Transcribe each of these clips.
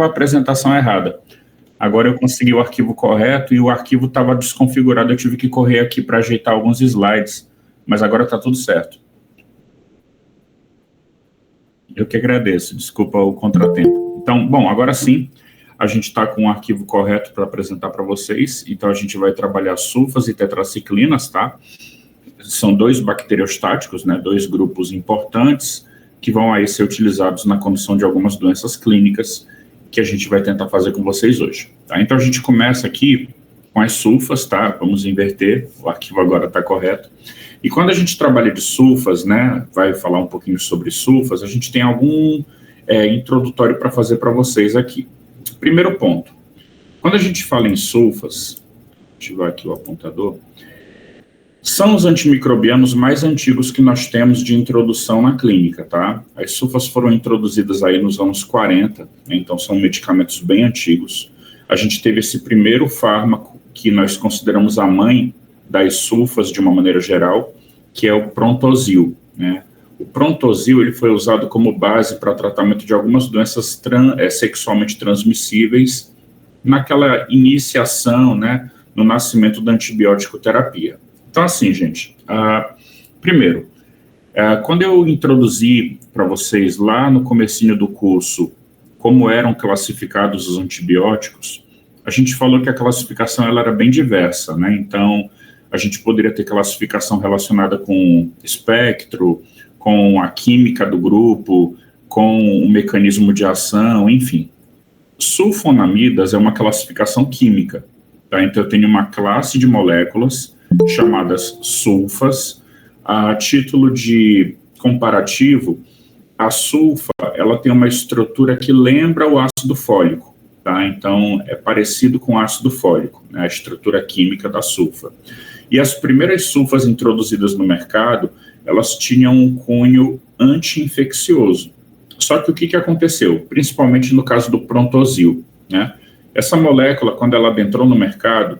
a apresentação errada. Agora eu consegui o arquivo correto e o arquivo estava desconfigurado. Eu tive que correr aqui para ajeitar alguns slides, mas agora está tudo certo. Eu que agradeço, desculpa o contratempo. Então, bom, agora sim, a gente está com o arquivo correto para apresentar para vocês. Então, a gente vai trabalhar sulfas e tetraciclinas, tá? São dois bacteriostáticos, né? Dois grupos importantes que vão aí ser utilizados na condução de algumas doenças clínicas que a gente vai tentar fazer com vocês hoje, tá? Então, a gente começa aqui com as sulfas, tá? Vamos inverter, o arquivo agora está correto. E quando a gente trabalha de sulfas, né, vai falar um pouquinho sobre sulfas, a gente tem algum introdutório para fazer para vocês aqui. Primeiro ponto, quando a gente fala em sulfas, ativar aqui o apontador, são os antimicrobianos mais antigos que nós temos de introdução na clínica, tá? As sulfas foram introduzidas aí nos anos 40, né, então são medicamentos bem antigos. A gente teve esse primeiro fármaco que nós consideramos a mãe das sulfas de uma maneira geral, que é o Prontosil, né? O Prontosil ele foi usado como base para tratamento de algumas doenças sexualmente transmissíveis naquela iniciação, né, no nascimento da antibiótico terapia. Então, assim, gente, primeiro, quando eu introduzi para vocês lá no comecinho do curso como eram classificados os antibióticos, a gente falou que a classificação ela era bem diversa, né? Então, a gente poderia ter classificação relacionada com espectro, com a química do grupo, com o mecanismo de ação, enfim. Sulfonamidas é uma classificação química, tá? Então, eu tenho uma classe de moléculas chamadas sulfas. A título de comparativo, a sulfa, ela tem uma estrutura que lembra o ácido fólico, tá? Então, é parecido com o ácido fólico, né? A estrutura química da sulfa. E as primeiras sulfas introduzidas no mercado, elas tinham um cunho anti-infeccioso. Só que o que aconteceu? Principalmente no caso do Prontosil, né? Essa molécula, quando ela adentrou no mercado,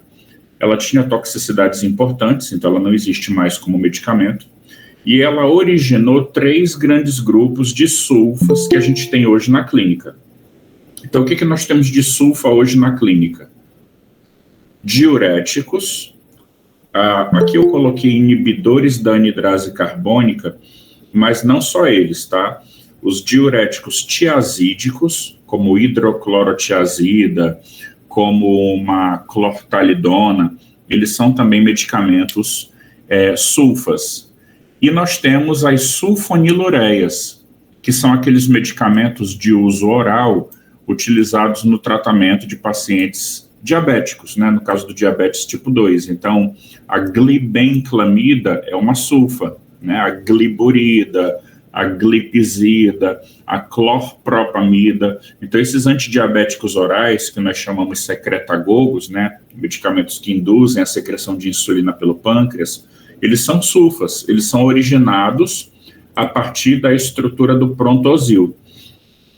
ela tinha toxicidades importantes, então ela não existe mais como medicamento, e ela originou 3 grandes grupos de sulfas que a gente tem hoje na clínica. Então, o que nós temos de sulfa hoje na clínica? Diuréticos. Aqui eu coloquei inibidores da anidrase carbônica, mas não só eles, tá? Os diuréticos tiazídicos, como hidroclorotiazida, como uma clortalidona, eles são também medicamentos sulfas. E nós temos as sulfonilureias, que são aqueles medicamentos de uso oral utilizados no tratamento de pacientes diabéticos, né, no caso do diabetes tipo 2. Então, a glibenclamida é uma sulfa, né, a gliburida, a glipizida, a clorpropamida. Então, esses antidiabéticos orais, que nós chamamos secretagogos, né, medicamentos que induzem a secreção de insulina pelo pâncreas, eles são sulfas, eles são originados a partir da estrutura do Prontosil.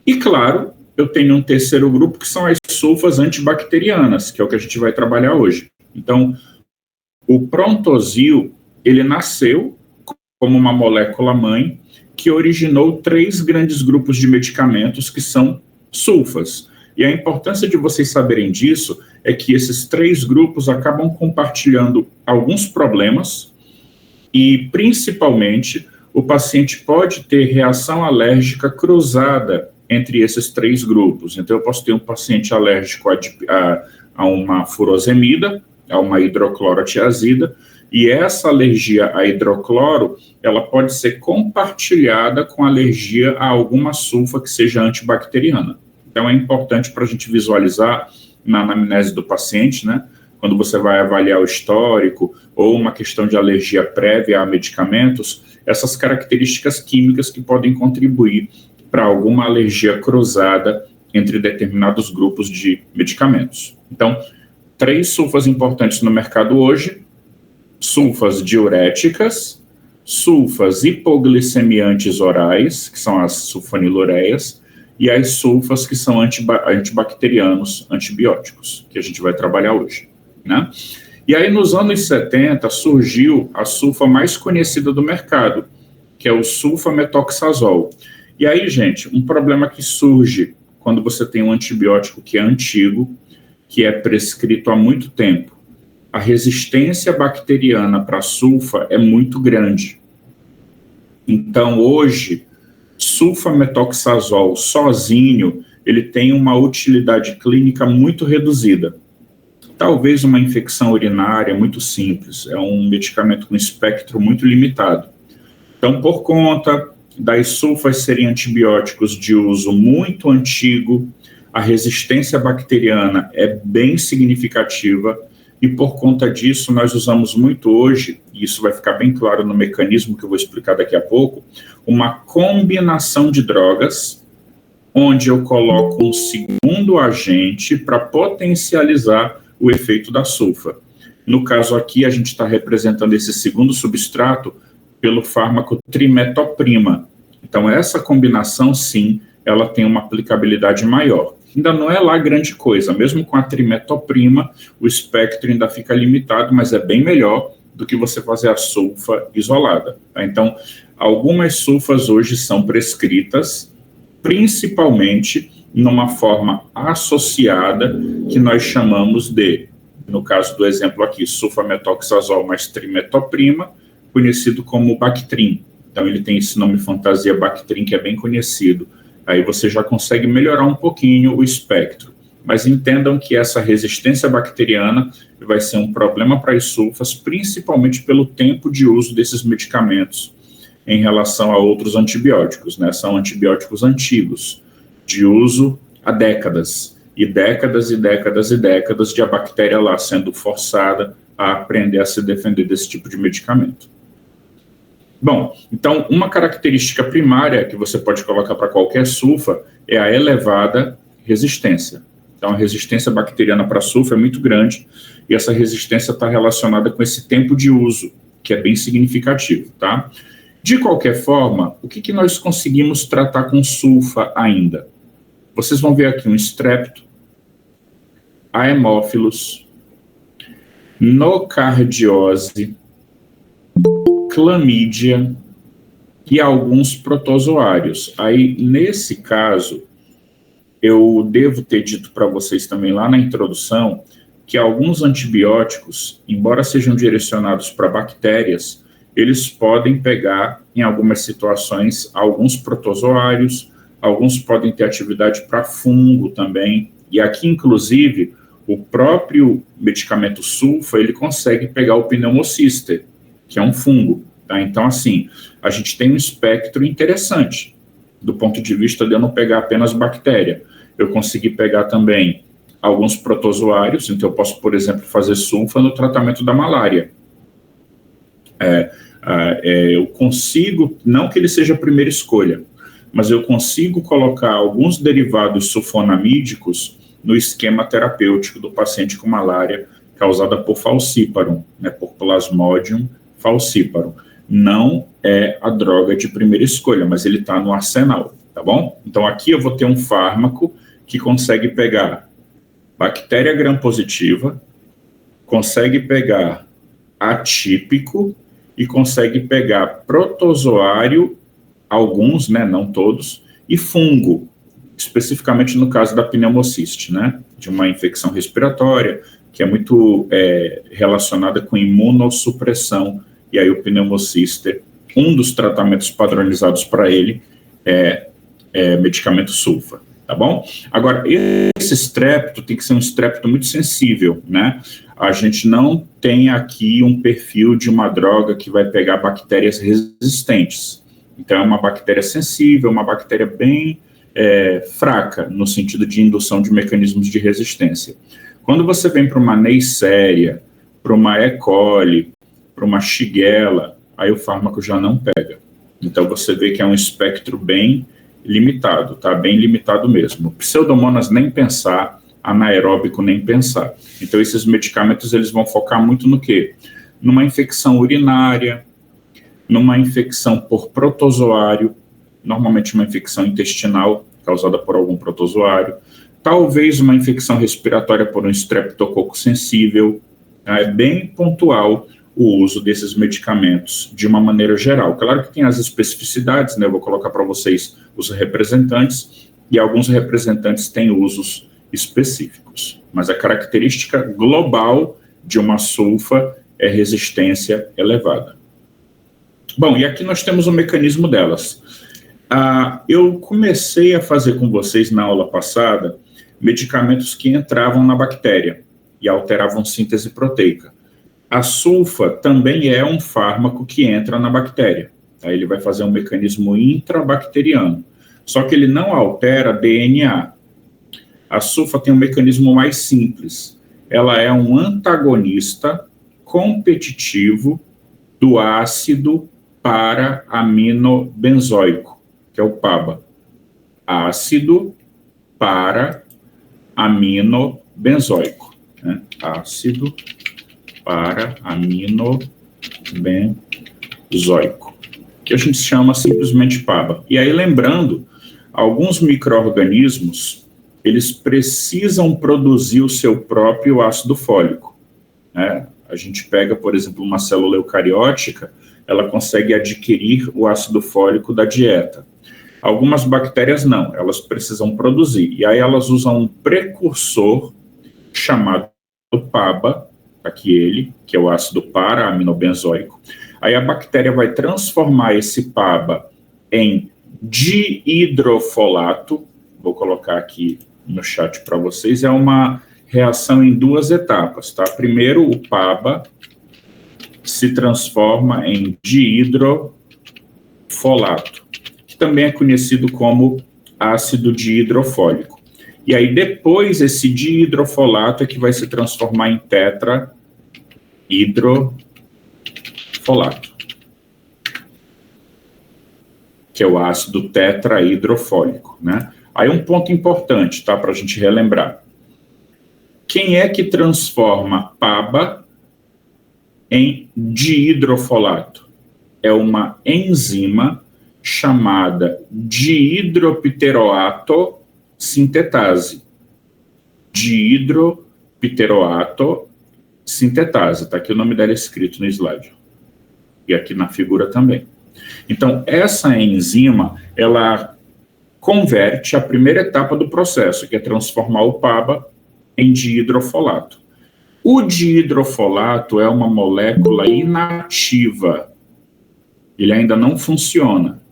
E, claro, eu tenho um terceiro grupo que são as sulfas antibacterianas, que é o que a gente vai trabalhar hoje. Então, o Prontosil, ele nasceu como uma molécula-mãe que originou 3 grandes grupos de medicamentos que são sulfas. E a importância de vocês saberem disso é que esses 3 grupos acabam compartilhando alguns problemas e, principalmente, o paciente pode ter reação alérgica cruzada entre esses 3 grupos. Então, eu posso ter um paciente alérgico a uma furosemida, a uma hidroclorotiazida, e essa alergia a hidrocloro, ela pode ser compartilhada com alergia a alguma sulfa que seja antibacteriana. Então, é importante para a gente visualizar na anamnese do paciente, né, quando você vai avaliar o histórico ou uma questão de alergia prévia a medicamentos, essas características químicas que podem contribuir para alguma alergia cruzada entre determinados grupos de medicamentos. Então, 3 sulfas importantes no mercado hoje: sulfas diuréticas, sulfas hipoglicemiantes orais, que são as sulfonilureias, e as sulfas que são antibacterianos, antibióticos, que a gente vai trabalhar hoje, né? E aí, nos anos 70, surgiu a sulfa mais conhecida do mercado, que é o sulfametoxazol. E aí, gente, um problema que surge quando você tem um antibiótico que é antigo, que é prescrito há muito tempo. A resistência bacteriana para sulfa é muito grande. Então, hoje, sulfametoxazol sozinho, ele tem uma utilidade clínica muito reduzida. Talvez uma infecção urinária muito simples, é um medicamento com espectro muito limitado. Então, por conta das sulfas serem antibióticos de uso muito antigo, a resistência bacteriana é bem significativa e por conta disso nós usamos muito hoje, e isso vai ficar bem claro no mecanismo que eu vou explicar daqui a pouco, uma combinação de drogas onde eu coloco um segundo agente para potencializar o efeito da sulfa. No caso aqui, a gente está representando esse segundo substrato pelo fármaco trimetoprima. Então, essa combinação, sim, ela tem uma aplicabilidade maior. Ainda não é lá grande coisa, mesmo com a trimetoprima, o espectro ainda fica limitado, mas é bem melhor do que você fazer a sulfa isolada. Tá? Então, algumas sulfas hoje são prescritas, principalmente numa forma associada, que nós chamamos de, no caso do exemplo aqui, sulfametoxazol mais trimetoprima, conhecido como Bactrim. Então, ele tem esse nome fantasia Bactrim, que é bem conhecido. Aí você já consegue melhorar um pouquinho o espectro. Mas entendam que essa resistência bacteriana vai ser um problema para as sulfas, principalmente pelo tempo de uso desses medicamentos em relação a outros antibióticos, né? São antibióticos antigos, de uso há décadas, e décadas e décadas e décadas de a bactéria lá sendo forçada a aprender a se defender desse tipo de medicamento. Bom, então, uma característica primária que você pode colocar para qualquer sulfa é a elevada resistência. Então, a resistência bacteriana para sulfa é muito grande e essa resistência está relacionada com esse tempo de uso, que é bem significativo, tá? De qualquer forma, o que nós conseguimos tratar com sulfa ainda? Vocês vão ver aqui um estrepto, haemófilos, nocardiose, clamídia e alguns protozoários. Aí, nesse caso, eu devo ter dito para vocês também lá na introdução que alguns antibióticos, embora sejam direcionados para bactérias, eles podem pegar, em algumas situações, alguns protozoários, alguns podem ter atividade para fungo também, e aqui, inclusive, o próprio medicamento sulfa, ele consegue pegar o pneumocister, que é um fungo, tá? Então, assim, a gente tem um espectro interessante, do ponto de vista de eu não pegar apenas bactéria. Eu consegui pegar também alguns protozoários, então eu posso, por exemplo, fazer sulfa no tratamento da malária. Eu consigo, não que ele seja a primeira escolha, mas eu consigo colocar alguns derivados sulfonamídicos no esquema terapêutico do paciente com malária causada por falciparum, né, por Plasmodium falciparum. Não é a droga de primeira escolha, mas ele está no arsenal, tá bom? Então aqui eu vou ter um fármaco que consegue pegar bactéria gram-positiva, consegue pegar atípico e consegue pegar protozoário, alguns, né, não todos, e fungo, especificamente no caso da pneumociste, né, de uma infecção respiratória, que é muito relacionada com imunossupressão, e aí o pneumocister, um dos tratamentos padronizados para ele é medicamento sulfa, tá bom? Agora, esse estrepto tem que ser um estrepto muito sensível, né? A gente não tem aqui um perfil de uma droga que vai pegar bactérias resistentes. Então, é uma bactéria sensível, uma bactéria bem fraca, no sentido de indução de mecanismos de resistência. Quando você vem para uma Neisseria, para uma E. coli, para uma Shigella, aí o fármaco já não pega. Então, você vê que é um espectro bem limitado, tá? Bem limitado mesmo. Pseudomonas nem pensar, anaeróbico nem pensar. Então, esses medicamentos, eles vão focar muito no quê? Numa infecção urinária, numa infecção por protozoário, normalmente uma infecção intestinal causada por algum protozoário, talvez uma infecção respiratória por um streptococo sensível. Tá? É bem pontual o uso desses medicamentos de uma maneira geral. Claro que tem as especificidades, né? Eu vou colocar para vocês os representantes, e alguns representantes têm usos específicos. Mas a característica global de uma sulfa é resistência elevada. Bom, e aqui nós temos o mecanismo delas. Eu comecei a fazer com vocês na aula passada medicamentos que entravam na bactéria e alteravam síntese proteica. A sulfa também é um fármaco que entra na bactéria. Tá? Ele vai fazer um mecanismo intrabacteriano, só que ele não altera DNA. A sulfa tem um mecanismo mais simples. Ela é um antagonista competitivo do ácido para-aminobenzoico, que é o PABA. Ácido para-aminobenzoico. Né? Ácido para-aminobenzoico, que a gente chama simplesmente PABA. E aí, lembrando, alguns micro-organismos, eles precisam produzir o seu próprio ácido fólico. Né? A gente pega, por exemplo, uma célula eucariótica, ela consegue adquirir o ácido fólico da dieta. Algumas bactérias não, elas precisam produzir. E aí elas usam um precursor chamado PABA, aqui ele, que é o ácido para-aminobenzoico. Aí a bactéria vai transformar esse PABA em dihidrofolato, vou colocar aqui no chat para vocês, é uma reação em duas etapas, tá? Primeiro, o PABA se transforma em dihidrofolato, que também é conhecido como ácido dihidrofólico. E aí, depois, esse dihidrofolato é que vai se transformar em tetrahidrofolato, que é o ácido tetrahidrofólico, né? Aí um ponto importante, tá, para a gente relembrar. Quem é que transforma PABA em dihidrofolato? É uma enzima chamada dihidropteroato sintetase. Dihidropteroato sintetase. Está aqui o nome dela escrito no slide. E aqui na figura também. Então, essa enzima, ela converte a primeira etapa do processo, que é transformar o PABA em dihidrofolato. O dihidrofolato é uma molécula inativa. Ele ainda não funciona.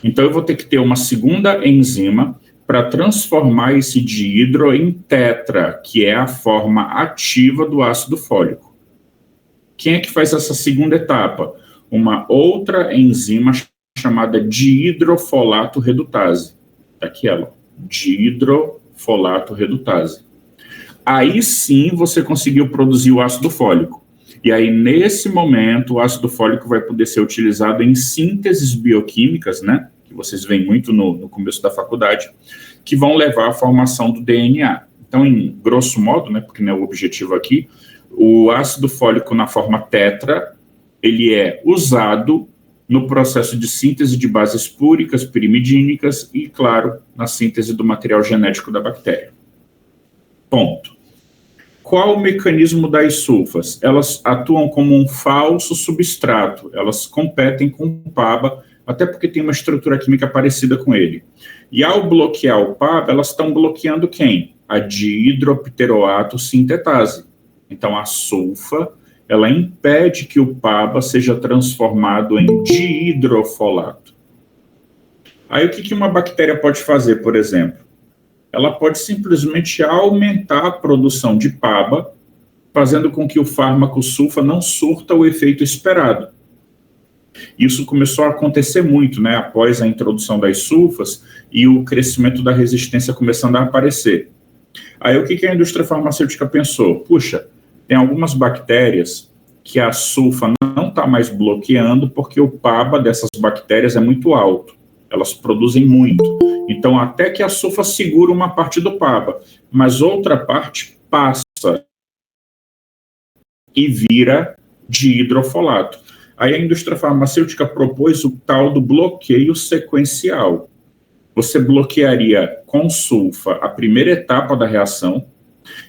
Então, eu vou ter que ter uma segunda enzima para transformar esse dihidro em tetra, que é a forma ativa do ácido fólico. Quem é que faz essa segunda etapa? Uma outra enzima chamada dihidrofolato redutase. Está aqui ela, dihidrofolato redutase. Aí sim você conseguiu produzir o ácido fólico. E aí, nesse momento, o ácido fólico vai poder ser utilizado em sínteses bioquímicas, né? Que vocês veem muito no começo da faculdade, que vão levar à formação do DNA. Então, em grosso modo, né, porque não é o objetivo aqui, o ácido fólico na forma tetra, ele é usado no processo de síntese de bases púricas, pirimidínicas e, claro, na síntese do material genético da bactéria. Ponto. Qual o mecanismo das sulfas? Elas atuam como um falso substrato, elas competem com o PABA, até porque tem uma estrutura química parecida com ele. E ao bloquear o PABA, elas estão bloqueando quem? A dihidropteroato sintetase. Então, a sulfa, ela impede que o PABA seja transformado em dihidrofolato. Aí, o que uma bactéria pode fazer, por exemplo? Ela pode simplesmente aumentar a produção de PABA, fazendo com que o fármaco sulfa não surta o efeito esperado. Isso começou a acontecer muito, né, após a introdução das sulfas e o crescimento da resistência começando a aparecer. Aí o que a indústria farmacêutica pensou? Puxa, tem algumas bactérias que a sulfa não está mais bloqueando porque o PABA dessas bactérias é muito alto. Elas produzem muito. Então, até que a sulfa segura uma parte do PABA, mas outra parte passa e vira dihidrofolato. Aí a indústria farmacêutica propôs o tal do bloqueio sequencial. Você bloquearia com sulfa a primeira etapa da reação,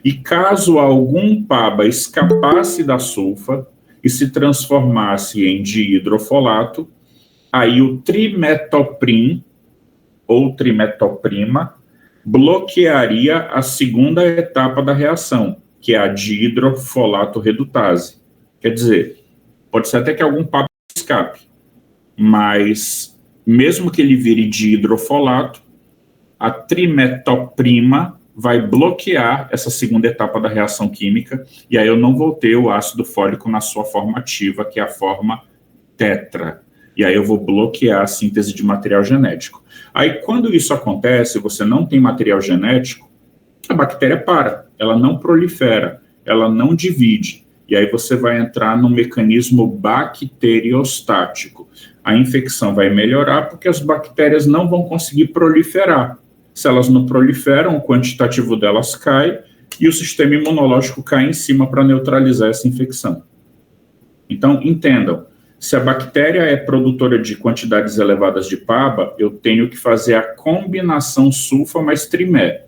e caso algum PABA escapasse da sulfa e se transformasse em dihidrofolato, aí o trimetoprim ou trimetoprima bloquearia a segunda etapa da reação, que é a dihidrofolato redutase. Quer dizer, pode ser até que algum PABA escape, mas mesmo que ele vire dihidrofolato, a trimetoprima vai bloquear essa segunda etapa da reação química, e aí eu não vou ter o ácido fólico na sua forma ativa, que é a forma tetra. E aí eu vou bloquear a síntese de material genético. Aí, quando isso acontece, você não tem material genético, a bactéria para, ela não prolifera, ela não divide. E aí você vai entrar no mecanismo bacteriostático. A infecção vai melhorar porque as bactérias não vão conseguir proliferar. Se elas não proliferam, o quantitativo delas cai e o sistema imunológico cai em cima para neutralizar essa infecção. Então, entendam, se a bactéria é produtora de quantidades elevadas de PABA, eu tenho que fazer a combinação sulfa mais trimé.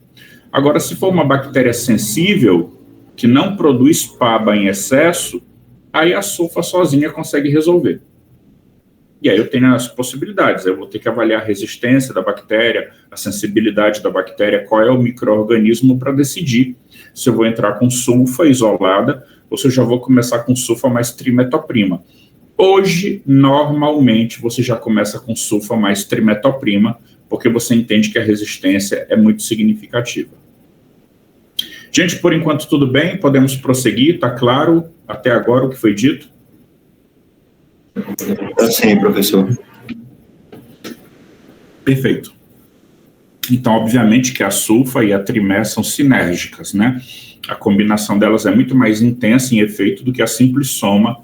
Agora, se for uma bactéria sensível, que não produz PABA em excesso, aí a sulfa sozinha consegue resolver. E aí eu tenho as possibilidades, eu vou ter que avaliar a resistência da bactéria, a sensibilidade da bactéria, qual é o micro-organismo para decidir se eu vou entrar com sulfa isolada ou se eu já vou começar com sulfa mais trimetoprima. Hoje, normalmente, você já começa com sulfa mais trimetoprima, porque você entende que a resistência é muito significativa. Gente, por enquanto tudo bem, podemos prosseguir, está claro até agora o que foi dito? Sim, professor. Perfeito. Então, obviamente que a sulfa e a trimé são sinérgicas, né? A combinação delas é muito mais intensa em efeito do que a simples soma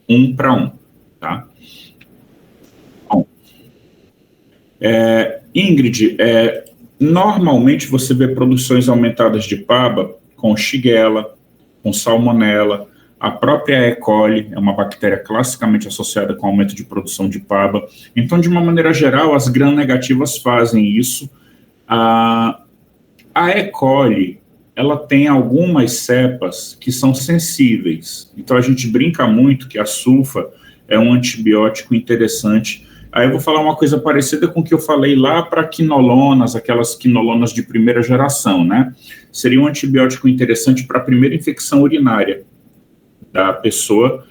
1 para 1, tá? Bom, Ingrid, normalmente você vê produções aumentadas de PABA com Shigella, com Salmonella. A própria E. coli é uma bactéria classicamente associada com aumento de produção de PABA. Então, de uma maneira geral, as gram-negativas fazem isso. A E. coli, ela tem algumas cepas que são sensíveis. Então, a gente brinca muito que a sulfa é um antibiótico interessante. Aí eu vou falar uma coisa parecida com o que eu falei lá para quinolonas, aquelas quinolonas de primeira geração, né? Seria um antibiótico interessante para a primeira infecção urinária da pessoa,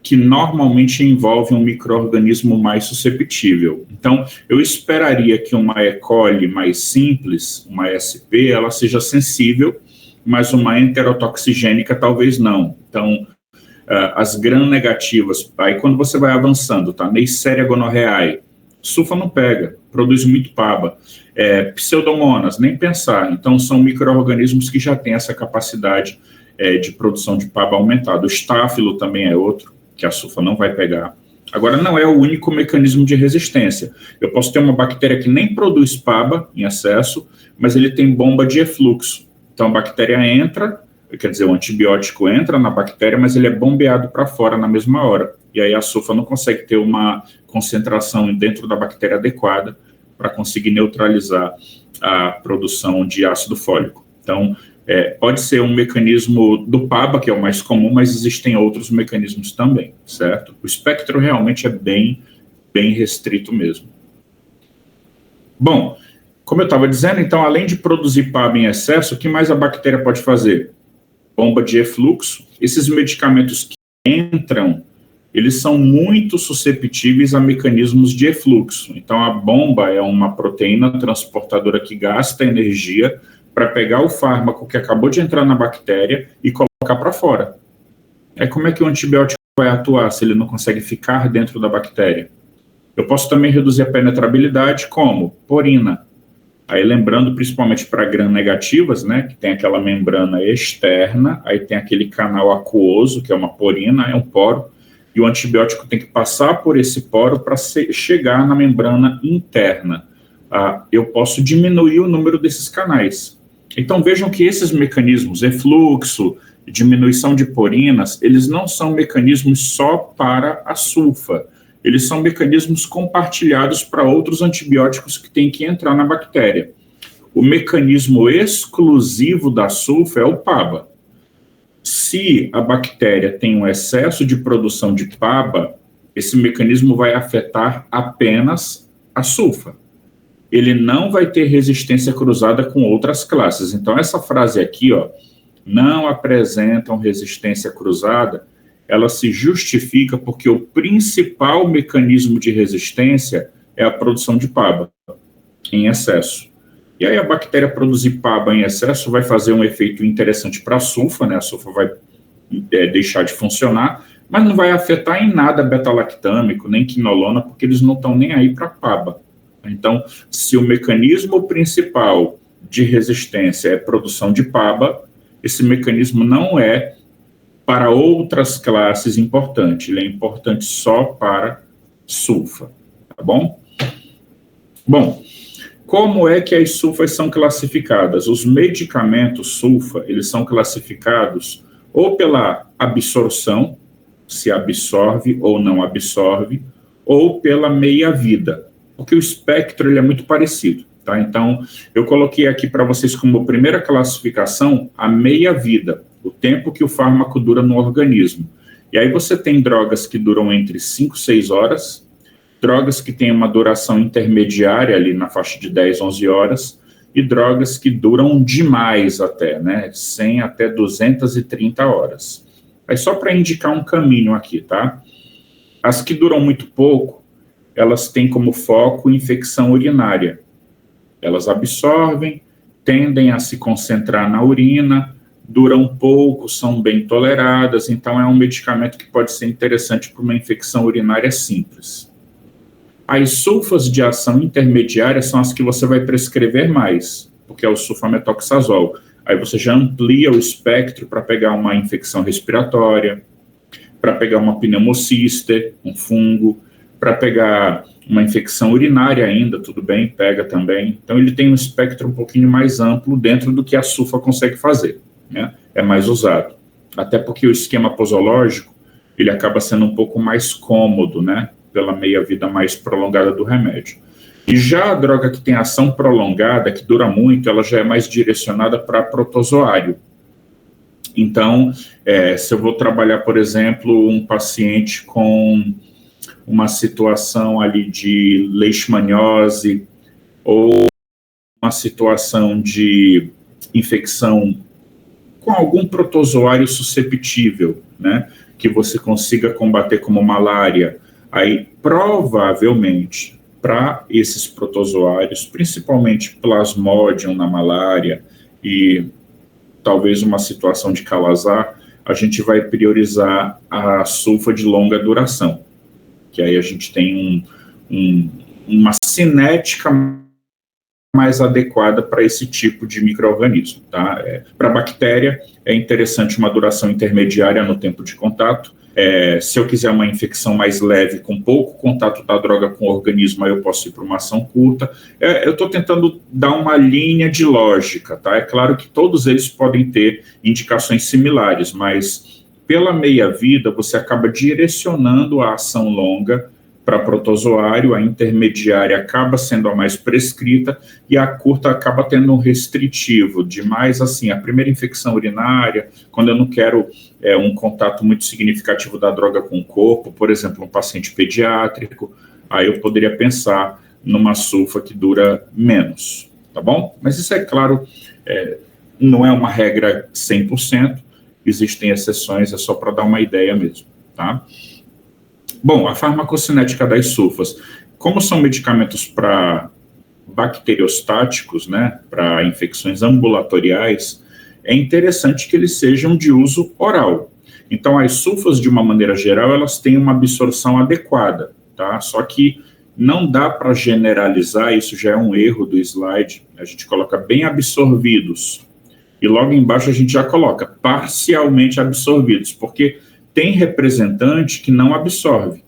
que normalmente envolve um micro-organismo mais susceptível. Então, eu esperaria que uma E. coli mais simples, uma SP, ela seja sensível, mas uma enterotoxigênica talvez não. Então, as gram-negativas, aí quando você vai avançando, tá? Neisseria gonorrhoeae, sulfa não pega, produz muito PABA. Pseudomonas, nem pensar. Então, são micro-organismos que já têm essa capacidade de produção de PABA aumentada. O estáfilo também é outro, que a sulfa não vai pegar. Agora, não é o único mecanismo de resistência. Eu posso ter uma bactéria que nem produz PABA em excesso, mas ele tem bomba de efluxo. Então, a bactéria entra, quer dizer, o antibiótico entra na bactéria, mas ele é bombeado para fora na mesma hora. E aí a sulfa não consegue ter uma concentração dentro da bactéria adequada para conseguir neutralizar a produção de ácido fólico. Então, pode ser um mecanismo do PABA, que é o mais comum, mas existem outros mecanismos também, certo? O espectro realmente é bem restrito mesmo. Bom, como eu estava dizendo, então, além de produzir PABA em excesso, o que mais a bactéria pode fazer? Bomba de efluxo. Esses medicamentos que entram, eles são muito susceptíveis a mecanismos de efluxo. Então, a bomba é uma proteína transportadora que gasta energia para pegar o fármaco que acabou de entrar na bactéria e colocar para fora. Aí como é que o antibiótico vai atuar se ele não consegue ficar dentro da bactéria? Eu posso também reduzir a penetrabilidade como? Porina. Aí lembrando principalmente para gram-negativas, né, que tem aquela membrana externa, aí tem aquele canal aquoso, que é uma porina, é um poro, e o antibiótico tem que passar por esse poro para chegar na membrana interna. Eu posso diminuir o número desses canais. Então, vejam que esses mecanismos, efluxo, diminuição de porinas, eles não são mecanismos só para a sulfa. Eles são mecanismos compartilhados para outros antibióticos que têm que entrar na bactéria. O mecanismo exclusivo da sulfa é o PABA. Se a bactéria tem um excesso de produção de PABA, esse mecanismo vai afetar apenas a sulfa. ele não vai ter resistência cruzada com outras classes. Então, essa frase aqui, ó, não apresentam resistência cruzada, ela se justifica porque o principal mecanismo de resistência é a produção de PABA em excesso. E aí a bactéria produzir PABA em excesso vai fazer um efeito interessante para a sulfa, né? A sulfa vai deixar de funcionar, mas não vai afetar em nada beta-lactâmico, nem quinolona, porque eles não estão nem aí para PABA. Então, se o mecanismo principal de resistência é produção de PABA, esse mecanismo não é para outras classes importante, ele é importante só para sulfa, tá bom? Bom, como é que as sulfas são classificadas? Os medicamentos sulfa, eles são classificados ou pela absorção, se absorve ou não absorve, ou pela meia-vida, porque o espectro ele é muito parecido, tá? Então, eu coloquei aqui para vocês como primeira classificação a meia-vida, o tempo que o fármaco dura no organismo. E aí você tem drogas que duram entre 5 e 6 horas, drogas que têm uma duração intermediária ali na faixa de 10, 11 horas, e drogas que duram demais até, né? 100 até 230 horas. Aí só para indicar um caminho aqui, tá? As que duram muito pouco, elas têm como foco infecção urinária. Elas absorvem, tendem a se concentrar na urina, duram pouco, são bem toleradas, então é um medicamento que pode ser interessante para uma infecção urinária simples. As sulfas de ação intermediária são as que você vai prescrever mais, porque é o sulfametoxazol. Aí você já amplia o espectro para pegar uma infecção respiratória, para pegar uma pneumociste, um fungo, para pegar uma infecção urinária ainda, tudo bem, pega também. Então ele tem um espectro um pouquinho mais amplo dentro do que a sulfa consegue fazer, né? É mais usado. Até porque o esquema posológico, ele acaba sendo um pouco mais cômodo, né? Pela meia-vida mais prolongada do remédio. E já a droga que tem ação prolongada, que dura muito, ela já é mais direcionada para protozoário. Então, se eu vou trabalhar, por exemplo, um paciente com uma situação ali de leishmaniose ou uma situação de infecção com algum protozoário susceptível, né, que você consiga combater como malária, aí provavelmente para esses protozoários, principalmente Plasmodium na malária e talvez uma situação de calazar, a gente vai priorizar a sulfa de longa duração, que aí a gente tem uma cinética mais adequada para esse tipo de micro-organismo, tá? Para bactéria, é interessante uma duração intermediária no tempo de contato. Se eu quiser uma infecção mais leve, com pouco contato da droga com o organismo, aí eu posso ir para uma ação curta. Eu estou tentando dar uma linha de lógica, tá? É claro que todos eles podem ter indicações similares, mas pela meia-vida, você acaba direcionando a ação longa para protozoário, a intermediária acaba sendo a mais prescrita e a curta acaba tendo um restritivo de mais, assim, a primeira infecção urinária, quando eu não quero um contato muito significativo da droga com o corpo, por exemplo, um paciente pediátrico, aí eu poderia pensar numa sulfa que dura menos, tá bom? Mas isso é claro, não é uma regra 100%, existem exceções, é só para dar uma ideia mesmo, tá? Bom, a farmacocinética das sulfas, como são medicamentos para bacteriostáticos, né, para infecções ambulatoriais, é interessante que eles sejam de uso oral. Então, as sulfas, de uma maneira geral, elas têm uma absorção adequada, tá? Só que não dá para generalizar, isso já é um erro do slide, a gente coloca bem absorvidos, e logo embaixo a gente já coloca parcialmente absorvidos, porque tem representante que não absorve.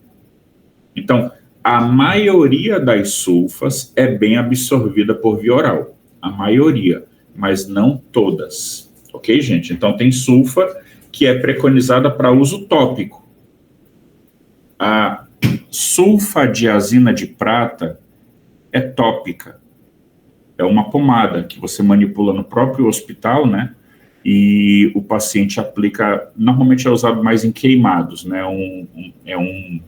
Então, a maioria das sulfas é bem absorvida por via oral. A maioria, mas não todas. Ok, gente? Então, tem sulfa que é preconizada para uso tópico. A sulfadiazina de prata é tópica. É uma pomada que você manipula no próprio hospital, né? E o paciente aplica, normalmente é usado mais em queimados, né? É um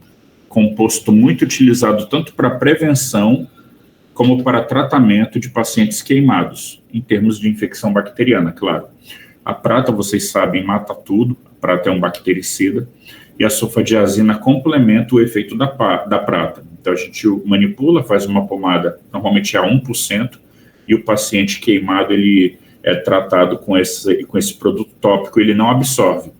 composto muito utilizado tanto para prevenção como para tratamento de pacientes queimados, em termos de infecção bacteriana, claro. A prata, vocês sabem, mata tudo, a prata é um bactericida, e a sulfadiazina complementa o efeito da prata. Então, a gente manipula, faz uma pomada, normalmente a 1%, e o paciente queimado, ele é tratado com esse produto tópico, ele não absorve.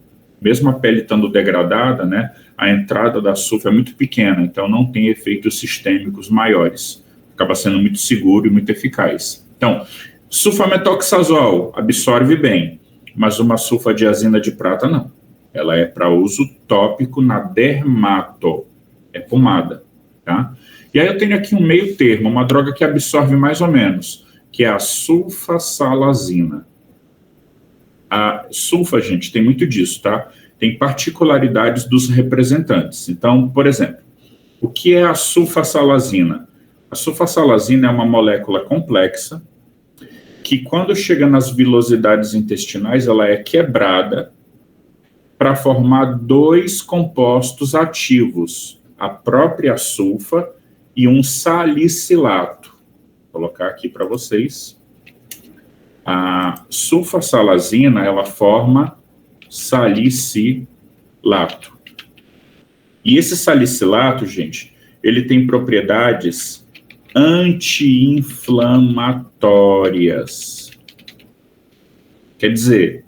Mesmo a pele estando degradada, né, a entrada da sulfa é muito pequena, então não tem efeitos sistêmicos maiores. Acaba sendo muito seguro e muito eficaz. Então, sulfametoxazol absorve bem, mas uma sulfadiazina de prata não. Ela é para uso tópico na dermato, é pomada, tá? E aí eu tenho aqui um meio termo, uma droga que absorve mais ou menos, que é a sulfasalazina. A sulfa, gente, tem muito disso, tá? Tem particularidades dos representantes. Então, por exemplo, o que é a sulfasalazina? A sulfasalazina é uma molécula complexa que, quando chega nas vilosidades intestinais, ela é quebrada para formar dois compostos ativos, a própria sulfa e um salicilato. Vou colocar aqui para vocês. A sulfasalazina, ela forma salicilato. E esse salicilato, gente, ele tem propriedades anti-inflamatórias. Quer dizer,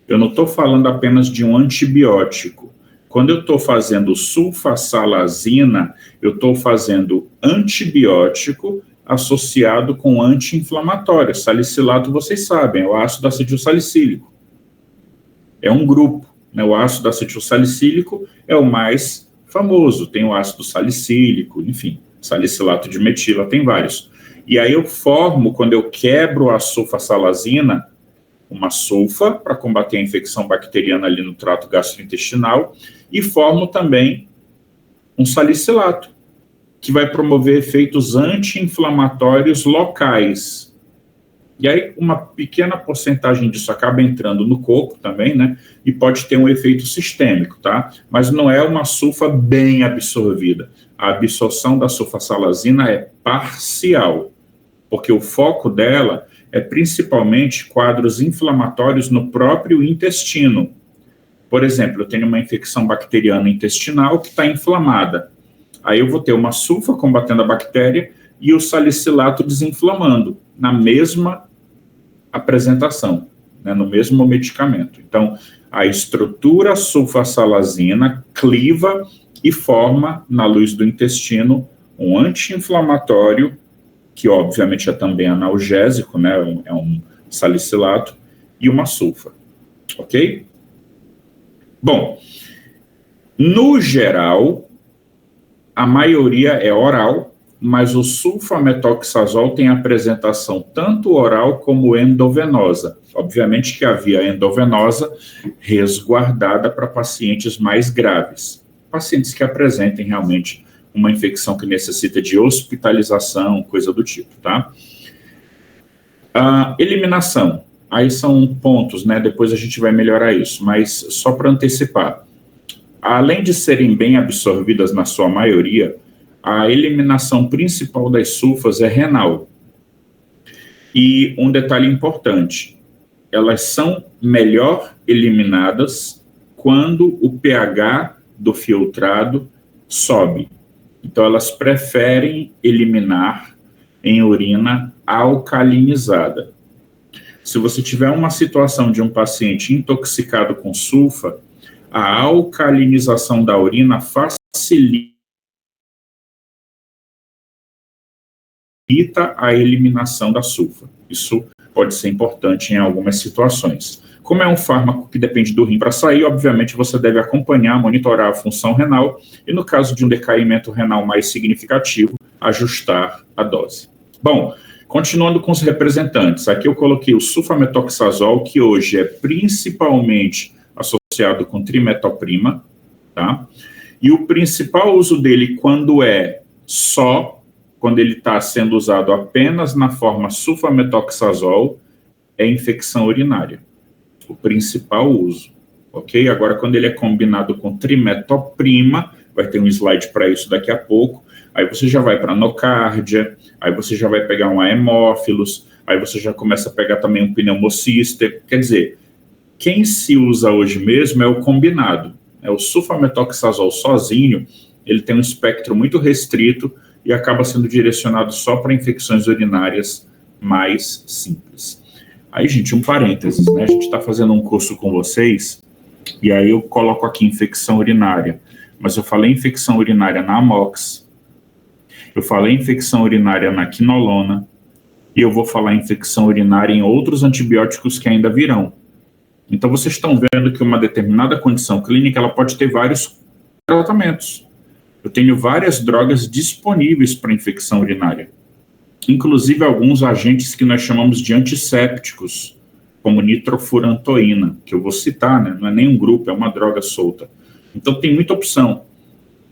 eu não estou falando apenas de um antibiótico. Quando eu estou fazendo sulfasalazina, eu estou fazendo antibiótico associado com anti-inflamatório. Salicilato, vocês sabem, é o ácido acetilsalicílico. É um grupo, né? O ácido acetilsalicílico é o mais famoso. Tem o ácido salicílico, enfim, salicilato de metila, tem vários. E aí eu formo, quando eu quebro a sulfasalazina, uma sulfa para combater a infecção bacteriana ali no trato gastrointestinal, e formo também um salicilato, que vai promover efeitos anti-inflamatórios locais. E aí uma pequena porcentagem disso acaba entrando no corpo também, né? E pode ter um efeito sistêmico, tá? Mas não é uma sulfa bem absorvida. A absorção da sulfasalazina é parcial, porque o foco dela é principalmente quadros inflamatórios no próprio intestino. Por exemplo, eu tenho uma infecção bacteriana intestinal que está inflamada. Aí eu vou ter uma sulfa combatendo a bactéria e o salicilato desinflamando, na mesma apresentação, né, no mesmo medicamento. Então, a estrutura sulfasalazina cliva e forma, na luz do intestino, um anti-inflamatório, que obviamente é também analgésico, né, é um salicilato, e uma sulfa, ok? Bom, no geral, a maioria é oral, mas o sulfametoxazol tem apresentação tanto oral como endovenosa. Obviamente que a via endovenosa resguardada para pacientes mais graves, pacientes que apresentem realmente uma infecção que necessita de hospitalização, coisa do tipo, tá? A eliminação, aí são pontos, né? Depois a gente vai melhorar isso, mas só para antecipar, além de serem bem absorvidas na sua maioria, a eliminação principal das sulfas é renal. E um detalhe importante, elas são melhor eliminadas quando o pH do filtrado sobe. Então, elas preferem eliminar em urina alcalinizada. Se você tiver uma situação de um paciente intoxicado com sulfa, a alcalinização da urina facilita a eliminação da sulfa. Isso pode ser importante em algumas situações. Como é um fármaco que depende do rim para sair, obviamente você deve acompanhar, monitorar a função renal e, no caso de um decaimento renal mais significativo, ajustar a dose. Bom, continuando com os representantes, aqui eu coloquei o sulfametoxazol, que hoje é principalmente associado com trimetoprima, tá? E o principal uso dele quando ele está sendo usado apenas na forma sulfametoxazol, é infecção urinária. O principal uso, ok? Agora, quando ele é combinado com trimetoprima, vai ter um slide para isso daqui a pouco, Aí você já vai para nocárdia, aí você já vai pegar um hemófilos, aí você já começa a pegar também um pneumocister. Quer dizer, quem se usa hoje mesmo é o combinado. O sulfametoxazol sozinho, ele tem um espectro muito restrito e acaba sendo direcionado só para infecções urinárias mais simples. Aí, gente, um parênteses, né? A gente está fazendo um curso com vocês e aí eu coloco aqui infecção urinária, mas eu falei infecção urinária na amox, eu falei infecção urinária na quinolona e eu vou falar infecção urinária em outros antibióticos que ainda virão. Então, vocês estão vendo que uma determinada condição clínica, ela pode ter vários tratamentos. Eu tenho várias drogas disponíveis para infecção urinária, inclusive alguns agentes que nós chamamos de antissépticos, como nitrofurantoína, que eu vou citar, né? Não é nem um grupo, é uma droga solta. Então, tem muita opção.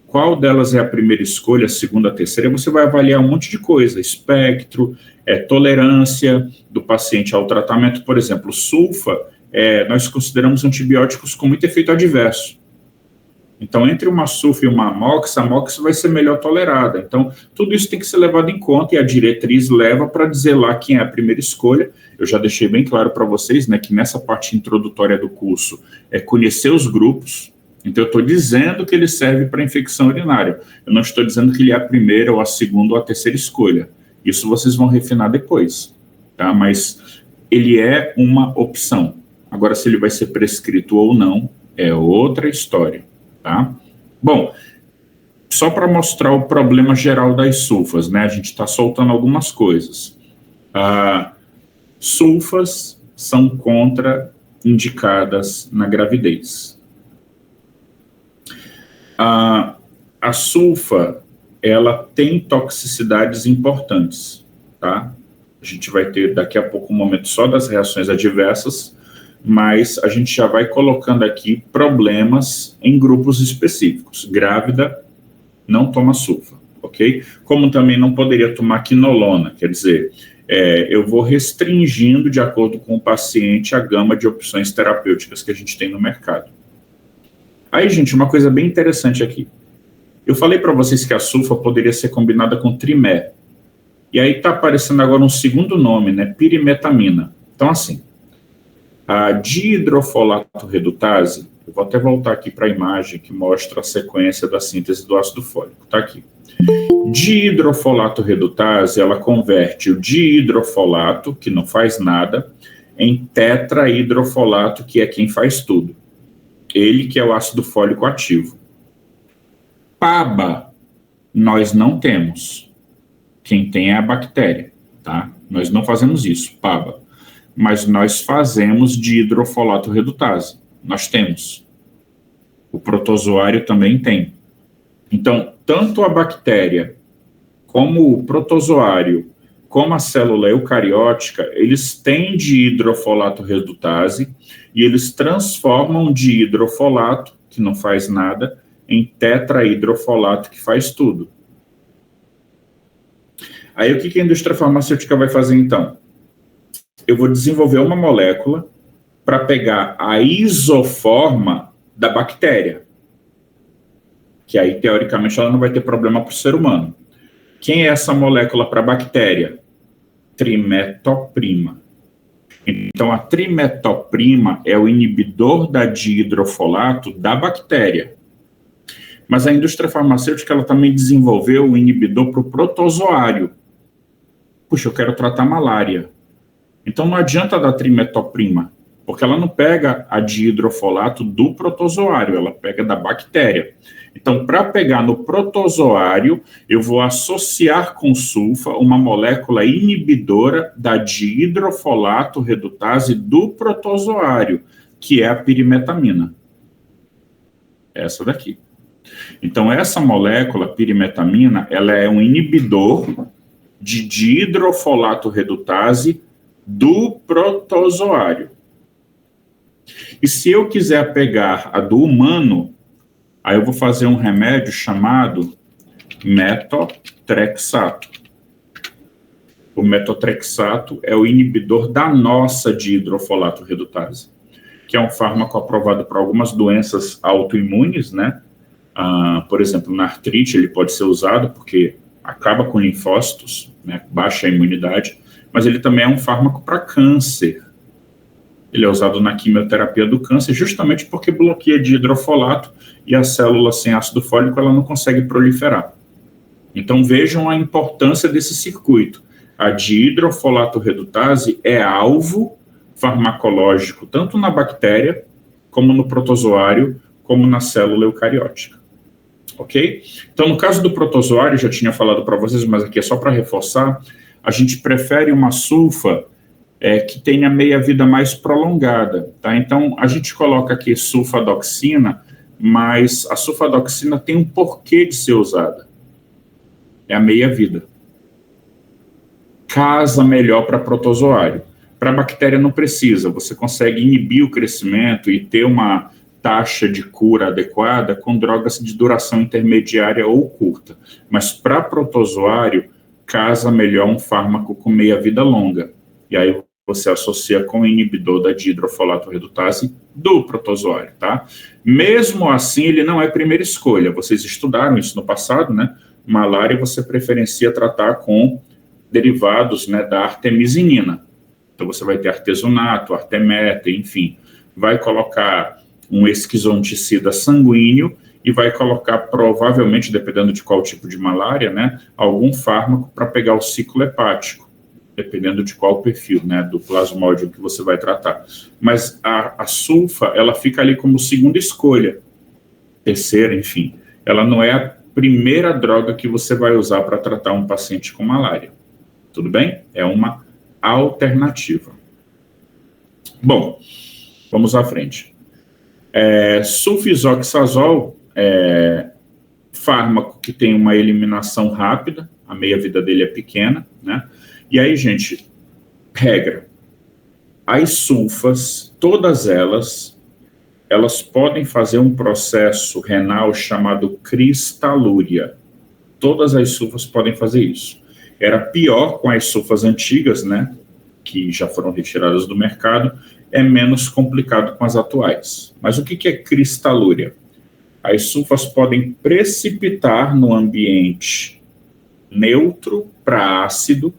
Qual delas é a primeira escolha, a segunda, a terceira? Você vai avaliar um monte de coisa, espectro, tolerância do paciente ao tratamento. Por exemplo, sulfa, nós consideramos antibióticos com muito efeito adverso. Então, entre uma sulfa e uma amox, a amox vai ser melhor tolerada. Então, tudo isso tem que ser levado em conta e a diretriz leva para dizer lá quem é a primeira escolha. Eu já deixei bem claro para vocês, né, que nessa parte introdutória do curso é conhecer os grupos. Então, eu estou dizendo que ele serve para infecção urinária. Eu não estou dizendo que ele é a primeira ou a segunda ou a terceira escolha. Isso vocês vão refinar depois, tá? Mas ele é uma opção. Agora, se ele vai ser prescrito ou não, é outra história. Tá? Bom, só para mostrar o problema geral das sulfas, né? A gente está soltando algumas coisas. Sulfas são contraindicadas na gravidez. A sulfa, ela tem toxicidades importantes, tá? A gente vai ter daqui a pouco um momento só das reações adversas, mas a gente já vai colocando aqui problemas em grupos específicos. Grávida não toma sulfa, ok? Como também não poderia tomar quinolona, quer dizer, eu vou restringindo de acordo com o paciente a gama de opções terapêuticas que a gente tem no mercado. Aí, gente, uma coisa bem interessante aqui. Eu falei para vocês que a sulfa poderia ser combinada com trimé. E aí está aparecendo agora um segundo nome, né? Pirimetamina. Então, assim, a dihidrofolato redutase, eu vou até voltar aqui para a imagem que mostra a sequência da síntese do ácido fólico, tá aqui. Dihidrofolato redutase, ela converte o dihidrofolato, que não faz nada, em tetrahidrofolato, que é quem faz tudo. Ele que é o ácido fólico ativo. PABA, nós não temos. Quem tem é a bactéria, tá? Nós não fazemos isso, PABA. Mas nós fazemos dihidrofolato redutase. Nós temos. O protozoário também tem. Então, tanto a bactéria, como o protozoário, como a célula eucariótica, eles têm dihidrofolato redutase e eles transformam dihidrofolato, que não faz nada, em tetrahidrofolato, que faz tudo. Aí, o que a indústria farmacêutica vai fazer, então? Eu vou desenvolver uma molécula para pegar a isoforma da bactéria, que aí, teoricamente, ela não vai ter problema para o ser humano. Quem é essa molécula para a bactéria? Trimetoprima. Então, a trimetoprima é o inibidor da dihidrofolato da bactéria. Mas a indústria farmacêutica ela também desenvolveu o inibidor para o protozoário. Puxa, eu quero tratar malária. Então, não adianta dar trimetoprima, porque ela não pega a dihidrofolato do protozoário, ela pega da bactéria. Então, para pegar no protozoário, eu vou associar com sulfa uma molécula inibidora da dihidrofolato redutase do protozoário, que é a pirimetamina. Essa daqui. Então, essa molécula, pirimetamina, ela é um inibidor de dihidrofolato redutase do protozoário. E se eu quiser pegar a do humano, aí eu vou fazer um remédio chamado metotrexato. O metotrexato é o inibidor da nossa dihidrofolato redutase, que é um fármaco aprovado para algumas doenças autoimunes, né? Por exemplo, na artrite ele pode ser usado porque acaba com linfócitos, né, baixa a imunidade, mas ele também é um fármaco para câncer. Ele é usado na quimioterapia do câncer justamente porque bloqueia de hidrofolato e a célula sem ácido fólico ela não consegue proliferar. Então vejam a importância desse circuito. A dihidrofolato redutase é alvo farmacológico tanto na bactéria, como no protozoário, como na célula eucariótica. Ok? Então, no caso do protozoário, já tinha falado para vocês, mas aqui é só para reforçar, a gente prefere uma sulfa que tenha meia-vida mais prolongada, tá? Então, a gente coloca aqui sulfadoxina, mas a sulfadoxina tem um porquê de ser usada. É a meia-vida. Casa melhor para protozoário. Para bactéria não precisa, você consegue inibir o crescimento e ter uma taxa de cura adequada com drogas de duração intermediária ou curta. Mas para protozoário, casa melhor um fármaco com meia-vida longa. E aí você associa com o inibidor da dihidrofolato redutase do protozoário, tá? Mesmo assim, ele não é primeira escolha. Vocês estudaram isso no passado, né? Malária você preferencia tratar com derivados, né, da artemisinina. Então você vai ter artesunato, artemeta, enfim. Vai colocar um esquizonticida sanguíneo e vai colocar, provavelmente, dependendo de qual tipo de malária, né, algum fármaco para pegar o ciclo hepático, dependendo de qual perfil, né, do plasmódio que você vai tratar. Mas a sulfa, ela fica ali como segunda escolha, terceira, enfim. Ela não é a primeira droga que você vai usar para tratar um paciente com malária. Tudo bem? É uma alternativa. Bom, vamos à frente. Sulfisoxazol é fármaco que tem uma eliminação rápida, a meia-vida dele é pequena, né? E aí, gente, regra, as sulfas, todas elas podem fazer um processo renal chamado cristalúria. Todas as sulfas podem fazer isso. Era pior com as sulfas antigas, né, que já foram retiradas do mercado, é menos complicado com as atuais. Mas o que é cristalúria? As sulfas podem precipitar no ambiente neutro para ácido,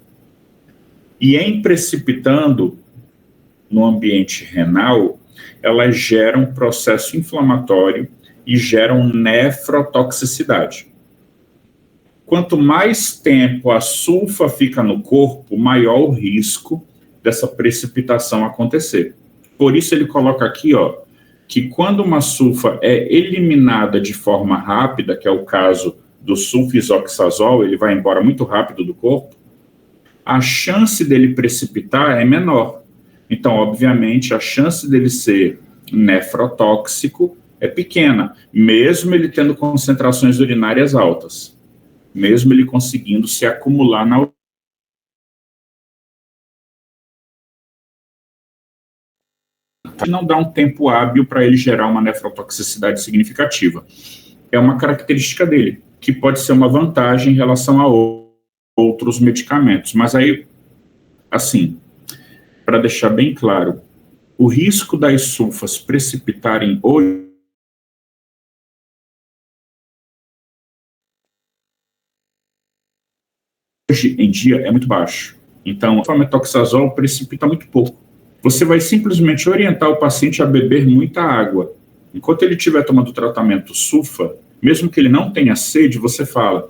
e em precipitando no ambiente renal, elas geram um processo inflamatório e geram nefrotoxicidade. Quanto mais tempo a sulfa fica no corpo, maior o risco dessa precipitação acontecer. Por isso ele coloca aqui, ó, que quando uma sulfa é eliminada de forma rápida, que é o caso do sulfisoxazol, ele vai embora muito rápido do corpo, a chance dele precipitar é menor. Então, obviamente, a chance dele ser nefrotóxico é pequena, mesmo ele tendo concentrações urinárias altas, mesmo ele conseguindo se acumular na urina. Não dá um tempo hábil para ele gerar uma nefrotoxicidade significativa. É uma característica dele, que pode ser uma vantagem em relação a outros medicamentos. Mas aí, assim, para deixar bem claro, o risco das sulfas precipitarem hoje em dia é muito baixo. Então, o flumetoxazol precipita muito pouco. Você vai simplesmente orientar o paciente a beber muita água. Enquanto ele estiver tomando tratamento sulfa, mesmo que ele não tenha sede, você fala,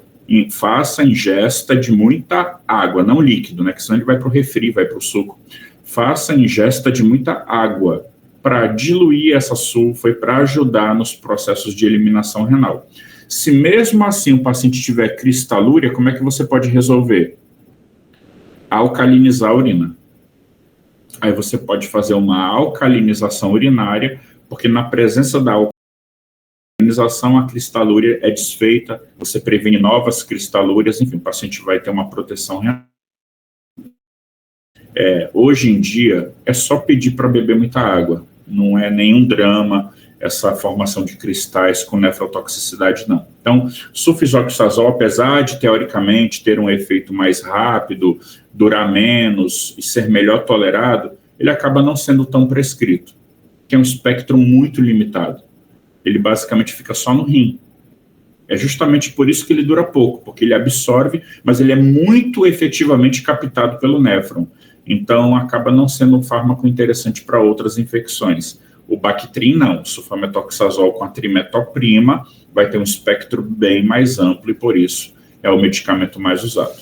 faça ingesta de muita água, não líquido, né? Que senão ele vai para o refri, vai para o suco. Faça ingesta de muita água para diluir essa sulfa e para ajudar nos processos de eliminação renal. Se mesmo assim o paciente tiver cristalúria, como é que você pode resolver? Alcalinizar a urina. Aí você pode fazer uma alcalinização urinária, porque na presença da alcalinização a cristalúria é desfeita, você previne novas cristalúrias, enfim, o paciente vai ter uma proteção renal. Hoje em dia, é só pedir para beber muita água. Não é nenhum drama essa formação de cristais com nefrotoxicidade, não. Então, sulfisoxazol, apesar de, teoricamente, ter um efeito mais rápido, durar menos e ser melhor tolerado, ele acaba não sendo tão prescrito, que é um espectro muito limitado. Ele basicamente fica só no rim. É justamente por isso que ele dura pouco, porque ele absorve, mas ele é muito efetivamente captado pelo néfron. Então, acaba não sendo um fármaco interessante para outras infecções. O Bactrim não, o sulfametoxazol com a trimetoprima vai ter um espectro bem mais amplo e, por isso, é o medicamento mais usado.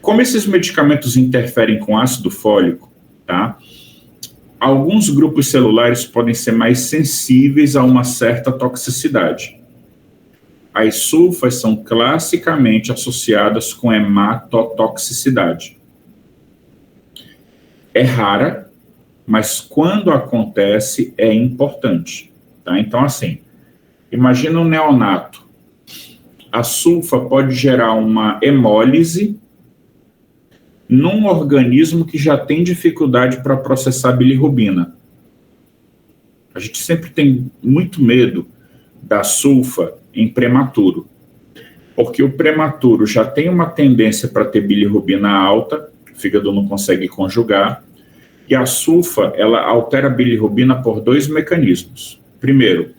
Como esses medicamentos interferem com ácido fólico, tá? Alguns grupos celulares podem ser mais sensíveis a uma certa toxicidade. As sulfas são classicamente associadas com hematotoxicidade. É rara, mas quando acontece é importante. Tá? Então, assim, imagina um neonato. A sulfa pode gerar uma hemólise num organismo que já tem dificuldade para processar bilirrubina. A gente sempre tem muito medo da sulfa em prematuro, porque o prematuro já tem uma tendência para ter bilirrubina alta, o fígado não consegue conjugar, e a sulfa, ela altera a bilirrubina por dois mecanismos. Primeiro,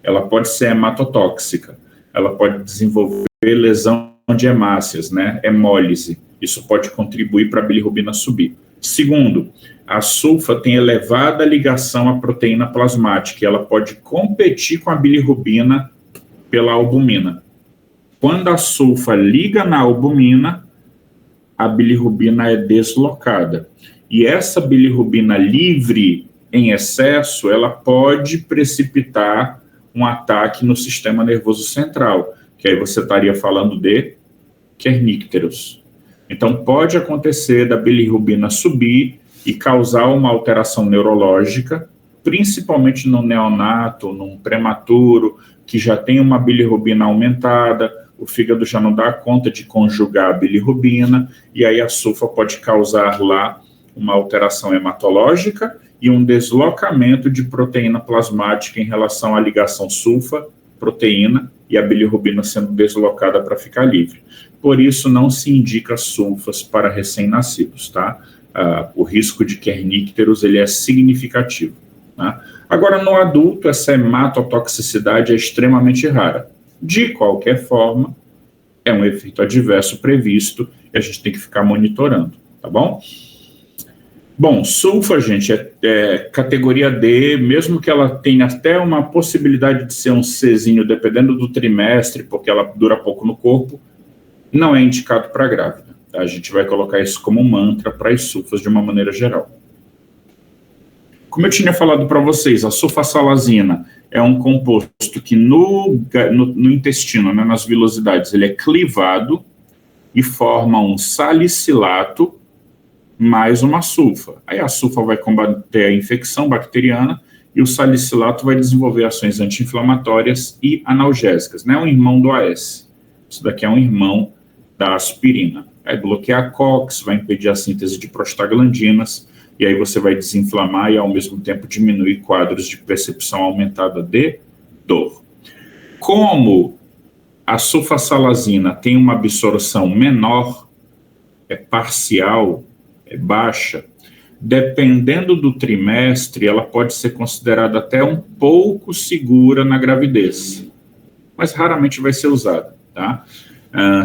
ela pode ser hematotóxica, ela pode desenvolver lesão de hemácias, né, hemólise, isso pode contribuir para a bilirrubina subir. Segundo, a sulfa tem elevada ligação à proteína plasmática, e ela pode competir com a bilirrubina pela albumina. Quando a sulfa liga na albumina, a bilirrubina é deslocada. E essa bilirrubina livre em excesso, ela pode precipitar um ataque no sistema nervoso central, que aí você estaria falando de kernícteros. Então, pode acontecer da bilirrubina subir e causar uma alteração neurológica, principalmente no neonato, num prematuro, que já tem uma bilirrubina aumentada, o fígado já não dá conta de conjugar a bilirrubina, e aí a sulfa pode causar lá uma alteração hematológica e um deslocamento de proteína plasmática em relação à ligação sulfa-proteína e a bilirrubina sendo deslocada para ficar livre. Por isso, não se indica sulfas para recém-nascidos, tá? O risco de kernícteros, ele é significativo, tá? Agora, no adulto, essa hematotoxicidade é extremamente rara. De qualquer forma, é um efeito adverso previsto e a gente tem que ficar monitorando, tá bom? Bom, sulfa, gente, é categoria D, mesmo que ela tenha até uma possibilidade de ser um Czinho, dependendo do trimestre, porque ela dura pouco no corpo, não é indicado para grávida. Tá? A gente vai colocar isso como um mantra para as sulfas de uma maneira geral. Como eu tinha falado para vocês, a sulfasalazina é um composto que no intestino, né, nas vilosidades, ele é clivado e forma um salicilato mais uma sulfa. Aí a sulfa vai combater a infecção bacteriana e o salicilato vai desenvolver ações anti-inflamatórias e analgésicas. Não é um irmão do AS. Isso daqui é um irmão da aspirina. Vai bloquear a COX, vai impedir a síntese de prostaglandinas, e aí você vai desinflamar e, ao mesmo tempo, diminuir quadros de percepção aumentada de dor. Como a sulfasalazina tem uma absorção menor, é parcial, é baixa, dependendo do trimestre, ela pode ser considerada até um pouco segura na gravidez, mas raramente vai ser usada, tá?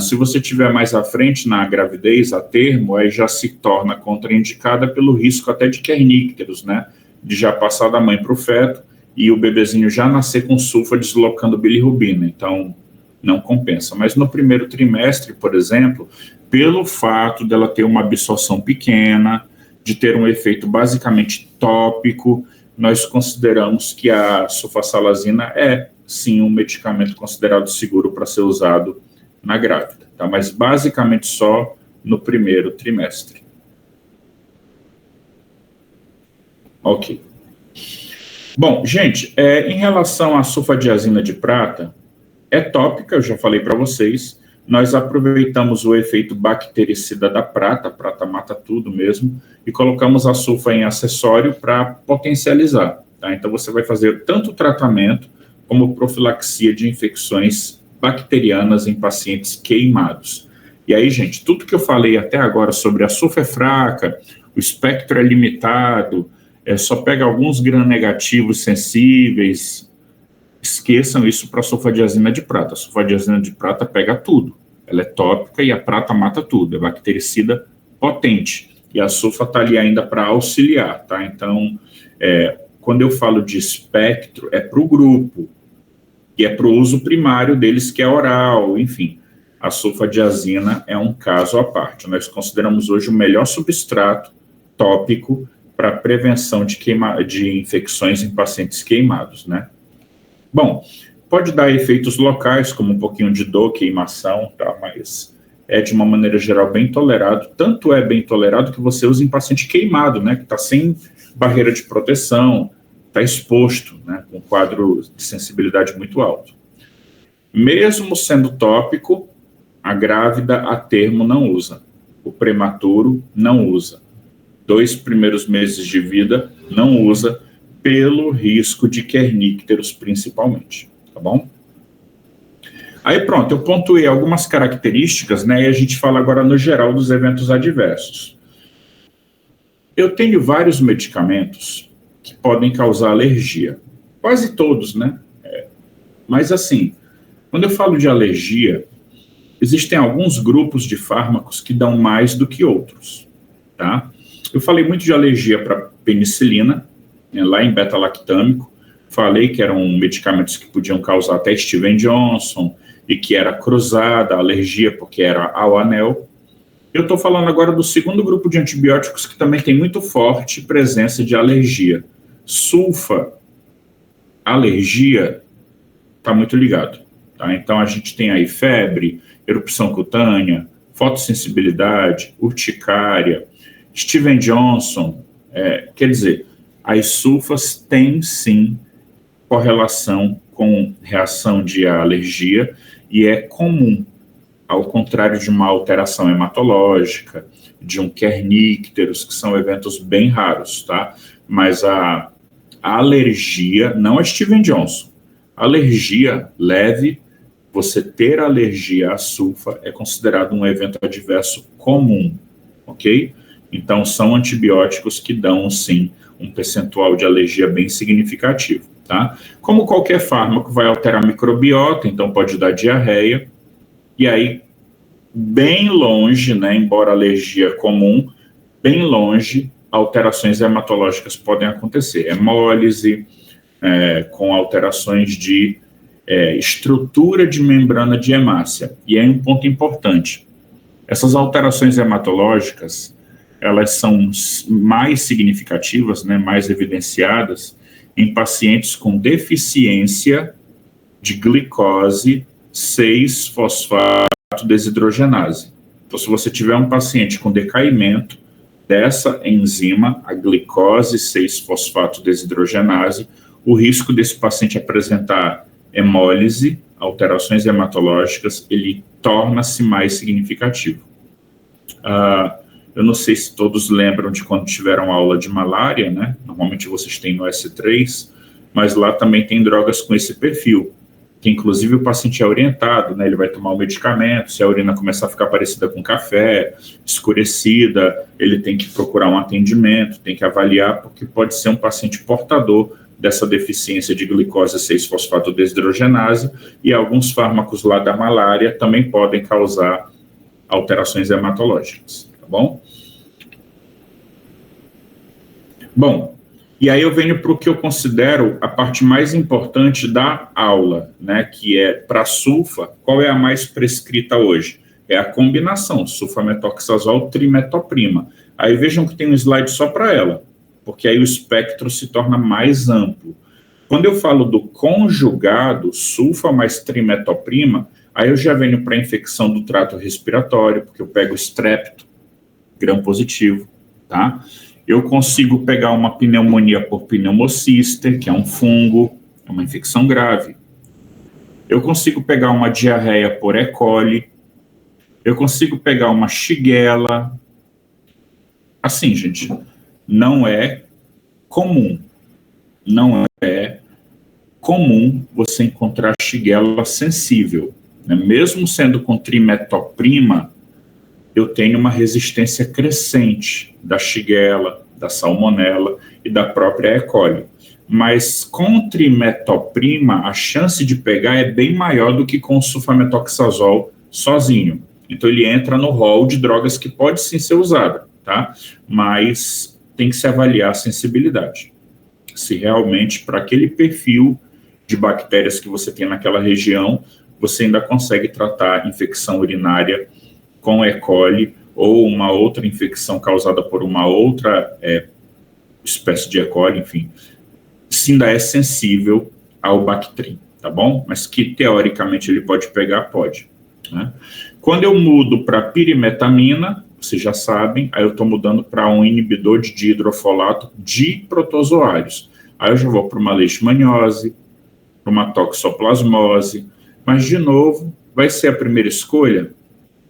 Se você tiver mais à frente na gravidez, a termo, aí já se torna contraindicada pelo risco até de kernícteros, né? De já passar da mãe para o feto e o bebezinho já nascer com sulfa deslocando bilirrubina. Então, não compensa. Mas no primeiro trimestre, por exemplo, pelo fato dela ter uma absorção pequena, de ter um efeito basicamente tópico, nós consideramos que a sulfasalazina é, sim, um medicamento considerado seguro para ser usado na grávida, tá? Mas basicamente só no primeiro trimestre. Ok. Bom, gente, em relação à sulfadiazina de prata, é tópica, eu já falei para vocês, nós aproveitamos o efeito bactericida da prata, a prata mata tudo mesmo, e colocamos a sulfa em acessório para potencializar, tá? Então você vai fazer tanto tratamento como profilaxia de infecções bacterianas em pacientes queimados. E aí, gente, tudo que eu falei até agora sobre a sulfa é fraca, o espectro é limitado, só pega alguns gram-negativos sensíveis, Esqueçam isso para a sulfadiazina de prata. A sulfadiazina de prata pega tudo. Ela é tópica e a prata mata tudo. É bactericida potente. E a sulfa está ali ainda para auxiliar, tá? Então, quando eu falo de espectro, é para o grupo. E é para o uso primário deles, que é oral, enfim. A sulfadiazina é um caso à parte. Nós consideramos hoje o melhor substrato tópico para prevenção de infecções em pacientes queimados, né? Bom, pode dar efeitos locais, como um pouquinho de dor, queimação, tá? Mas é, de uma maneira geral, bem tolerado. Tanto é bem tolerado que você usa em paciente queimado, né? Que está sem barreira de proteção, está exposto, né? Com quadro de sensibilidade muito alto. Mesmo sendo tópico, a grávida a termo não usa. O prematuro não usa. 2 primeiros meses de vida não usa, pelo risco de kernícteros, principalmente, tá bom? Aí pronto, eu pontuei algumas características, né, e a gente fala agora no geral dos eventos adversos. Eu tenho vários medicamentos que podem causar alergia, quase todos, né? Mas assim, quando eu falo de alergia, existem alguns grupos de fármacos que dão mais do que outros, tá? Eu falei muito de alergia para penicilina, lá em beta-lactâmico, falei que eram medicamentos que podiam causar até Steven Johnson e que era cruzada a alergia porque era ao anel. Eu estou falando agora do segundo grupo de antibióticos que também tem muito forte presença de alergia. Sulfa, alergia, está muito ligado. Tá? Então a gente tem aí febre, erupção cutânea, fotossensibilidade, urticária, Steven Johnson, quer dizer, as sulfas têm, sim, correlação com reação de alergia e é comum, ao contrário de uma alteração hematológica, de um kernícteros, que são eventos bem raros, tá? Mas a alergia, não é Steven Johnson, alergia leve, você ter alergia à sulfa é considerado um evento adverso comum, ok? Então, são antibióticos que dão, sim, um percentual de alergia bem significativo, tá? Como qualquer fármaco vai alterar a microbiota, então pode dar diarreia, e aí, bem longe, né, embora alergia comum, bem longe, alterações hematológicas podem acontecer. Hemólise, com alterações de estrutura de membrana de hemácia. E aí um ponto importante, essas alterações hematológicas, elas são mais significativas, né, mais evidenciadas em pacientes com deficiência de glicose 6-fosfato-desidrogenase. Então, se você tiver um paciente com decaimento dessa enzima, a glicose 6-fosfato-desidrogenase, o risco desse paciente apresentar hemólise, alterações hematológicas, ele torna-se mais significativo. Eu não sei se todos lembram de quando tiveram aula de malária, né? Normalmente vocês têm no S3, mas lá também tem drogas com esse perfil, que inclusive o paciente é orientado, né? Ele vai tomar o medicamento, se a urina começar a ficar parecida com café, escurecida, ele tem que procurar um atendimento, tem que avaliar, porque pode ser um paciente portador dessa deficiência de glicose 6-fosfato-desidrogenase, e alguns fármacos lá da malária também podem causar alterações hematológicas, tá bom? Bom, e aí eu venho para o que eu considero a parte mais importante da aula, né, que é para sulfa, qual é a mais prescrita hoje? É a combinação sulfametoxazol trimetoprima. Aí vejam que tem um slide só para ela, porque aí o espectro se torna mais amplo. Quando eu falo do conjugado, sulfa mais trimetoprima, aí eu já venho para a infecção do trato respiratório, porque eu pego estrepto, gram positivo, tá? Eu consigo pegar uma pneumonia por pneumocister, que é um fungo, é uma infecção grave. Eu consigo pegar uma diarreia por E. coli. Eu consigo pegar uma shigella. Assim, gente, não é comum. Não é comum você encontrar shigella sensível, né? Mesmo sendo com trimetoprima, eu tenho uma resistência crescente da shigella, da salmonella e da própria E. coli. mas com trimetoprima, a chance de pegar é bem maior do que com o sulfametoxazol sozinho. Então, ele entra no rol de drogas que pode sim ser usada, tá? Mas tem que se avaliar a sensibilidade. Se realmente, para aquele perfil de bactérias que você tem naquela região, você ainda consegue tratar infecção urinária com E. coli ou uma outra infecção causada por uma outra espécie de E. coli, enfim, se ainda é sensível ao Bactrim, tá bom? Mas que, teoricamente, ele pode pegar, pode, né? Quando eu mudo para pirimetamina, vocês já sabem, aí eu estou mudando para um inibidor de dihidrofolato de protozoários. Aí eu já vou para uma leishmaniose, para uma toxoplasmose, mas, de novo, vai ser a primeira escolha?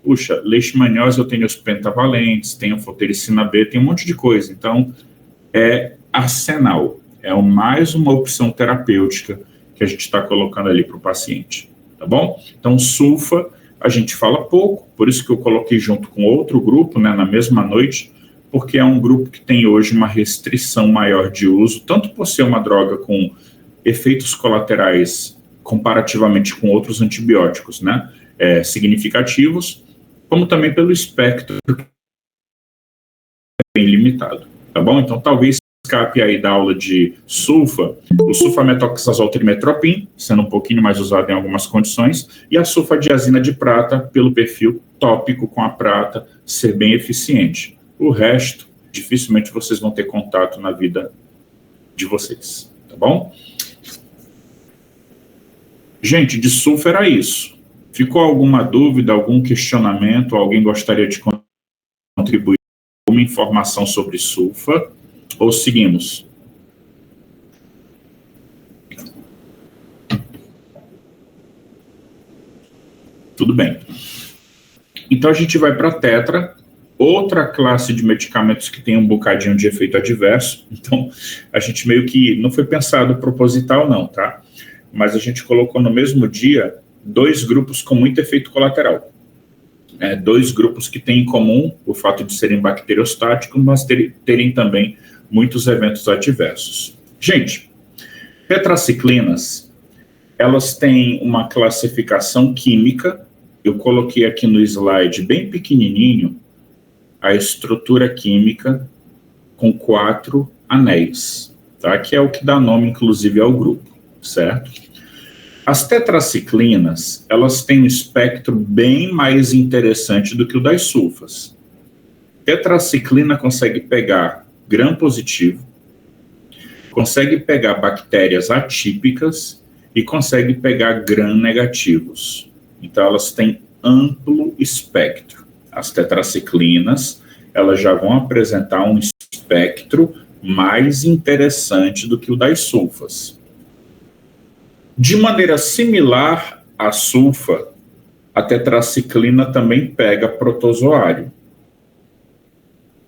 Puxa, leishmaniose eu tenho os pentavalentes, tenho fotericina B, tem um monte de coisa. Então, é arsenal, é mais uma opção terapêutica que a gente está colocando ali para o paciente, tá bom? Então, sulfa, a gente fala pouco, por isso que eu coloquei junto com outro grupo, né, na mesma noite, porque é um grupo que tem hoje uma restrição maior de uso, tanto por ser uma droga com efeitos colaterais comparativamente com outros antibióticos, né, significativos, como também pelo espectro bem limitado, tá bom? Então, talvez escape aí da aula de sulfa, o sulfametoxazol trimetropin, sendo um pouquinho mais usado em algumas condições, e a sulfadiazina de prata, pelo perfil tópico com a prata, ser bem eficiente. O resto, dificilmente vocês vão ter contato na vida de vocês, tá bom? Gente, de sulfa era isso. Ficou alguma dúvida, algum questionamento? Alguém gostaria de contribuir com alguma informação sobre sulfa? Ou seguimos? Tudo bem. Então, a gente vai para a tetra, outra classe de medicamentos que tem um bocadinho de efeito adverso. Então, a gente meio que não foi pensado proposital, não, tá? Mas a gente colocou no mesmo dia 2 grupos com muito efeito colateral. 2 grupos que têm em comum o fato de serem bacteriostáticos, mas terem também muitos eventos adversos. Gente, tetraciclinas, elas têm uma classificação química. Eu coloquei aqui no slide bem pequenininho a estrutura química com 4 anéis, tá? Que é o que dá nome, inclusive, ao grupo, certo? As tetraciclinas, elas têm um espectro bem mais interessante do que o das sulfas. Tetraciclina consegue pegar gram positivo, consegue pegar bactérias atípicas e consegue pegar gram negativos. Então, elas têm amplo espectro. As tetraciclinas, elas já vão apresentar um espectro mais interessante do que o das sulfas. De maneira similar à sulfa, a tetraciclina também pega protozoário.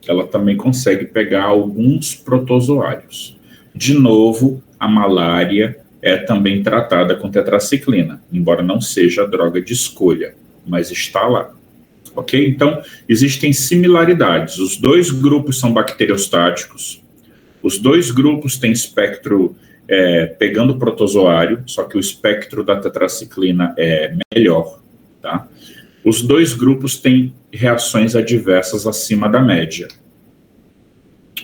Ela também consegue pegar alguns protozoários. De novo, a malária é também tratada com tetraciclina, embora não seja a droga de escolha, mas está lá. Ok? Então, existem similaridades. Os 2 grupos são bacteriostáticos, os 2 grupos têm espectro pegando protozoário, só que o espectro da tetraciclina é melhor, tá? Os 2 grupos têm reações adversas acima da média.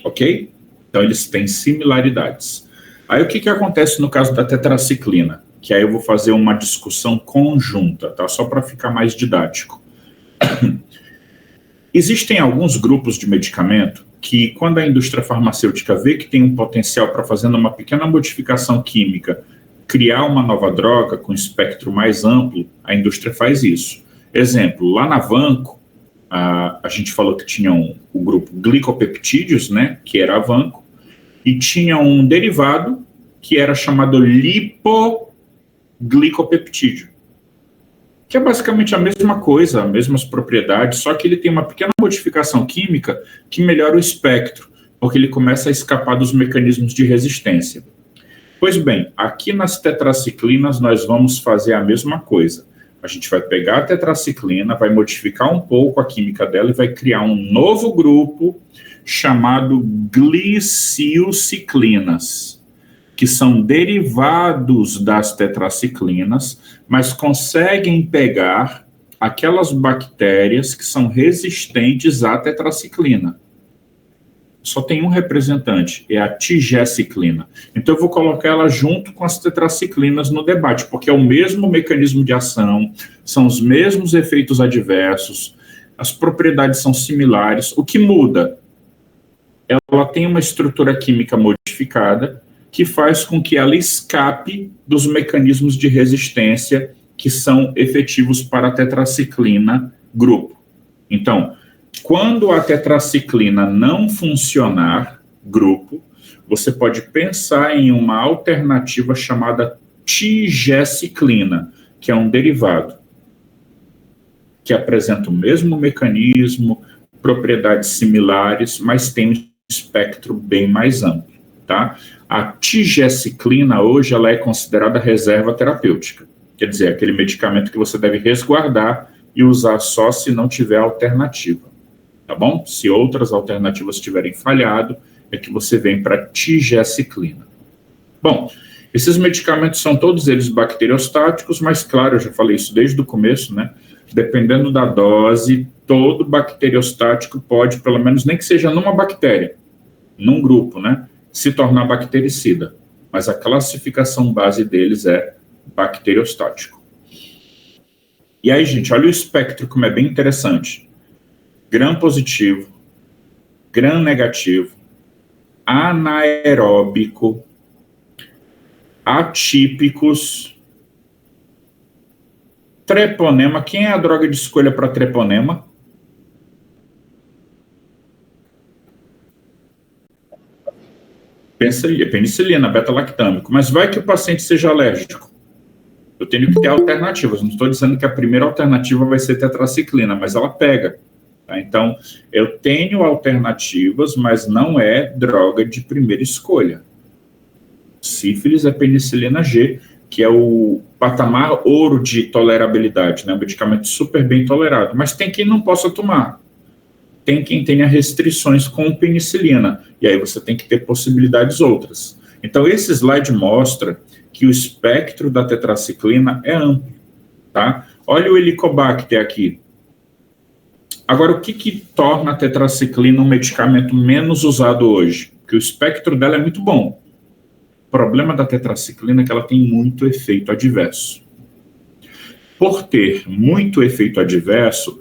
Ok? Então, eles têm similaridades. Aí, o que acontece no caso da tetraciclina? Que aí eu vou fazer uma discussão conjunta, tá? Só para ficar mais didático. Existem alguns grupos de medicamento que, quando a indústria farmacêutica vê que tem um potencial para, fazendo uma pequena modificação química, criar uma nova droga com espectro mais amplo, a indústria faz isso. Exemplo, lá na Vanco, a gente falou que tinha o grupo glicopeptídeos, né, que era a Vanco, e tinha um derivado que era chamado lipoglicopeptídeo, que é basicamente a mesma coisa, as mesmas propriedades, só que ele tem uma pequena modificação química que melhora o espectro, porque ele começa a escapar dos mecanismos de resistência. Pois bem, aqui nas tetraciclinas nós vamos fazer a mesma coisa. A gente vai pegar a tetraciclina, vai modificar um pouco a química dela e vai criar um novo grupo chamado glicilciclinas. que são derivados das tetraciclinas, mas conseguem pegar aquelas bactérias que são resistentes à tetraciclina. Só tem um representante, é a tigeciclina. Então eu vou colocar ela junto com as tetraciclinas no debate, porque é o mesmo mecanismo de ação, são os mesmos efeitos adversos, as propriedades são similares. O que muda? Ela tem uma estrutura química modificada que faz com que ela escape dos mecanismos de resistência que são efetivos para a tetraciclina grupo. Então, quando a tetraciclina não funcionar grupo, você pode pensar em uma alternativa chamada tigeciclina, que é um derivado que apresenta o mesmo mecanismo, propriedades similares, mas tem um espectro bem mais amplo, tá? A tigeciclina hoje ela é considerada reserva terapêutica, quer dizer, aquele medicamento que você deve resguardar e usar só se não tiver alternativa, tá bom? Se outras alternativas tiverem falhado, é que você vem para a tigeciclina. Bom, esses medicamentos são todos eles bacteriostáticos, mas claro, eu já falei isso desde o começo, né? Dependendo da dose, todo bacteriostático pode, pelo menos nem que seja numa bactéria, num grupo, né, se tornar bactericida. Mas a classificação base deles é bacteriostático. E aí, gente, olha o espectro como é bem interessante. Gram positivo, gram negativo, anaeróbico, atípicos, treponema. Quem é a droga de escolha para treponema? Penicilina, beta-lactâmico. Mas vai que o paciente seja alérgico. Eu tenho que ter alternativas. Não estou dizendo que a primeira alternativa vai ser tetraciclina, mas ela pega. Tá? Então, eu tenho alternativas, mas não é droga de primeira escolha. Sífilis é penicilina G, que é o patamar ouro de tolerabilidade, né? Um medicamento super bem tolerado, mas tem quem não possa tomar, tem quem tenha restrições com penicilina, e aí você tem que ter possibilidades outras. Então, esse slide mostra que o espectro da tetraciclina é amplo, tá? Olha o Helicobacter aqui. Agora, o que torna a tetraciclina um medicamento menos usado hoje? Porque o espectro dela é muito bom. O problema da tetraciclina é que ela tem muito efeito adverso. Por ter muito efeito adverso,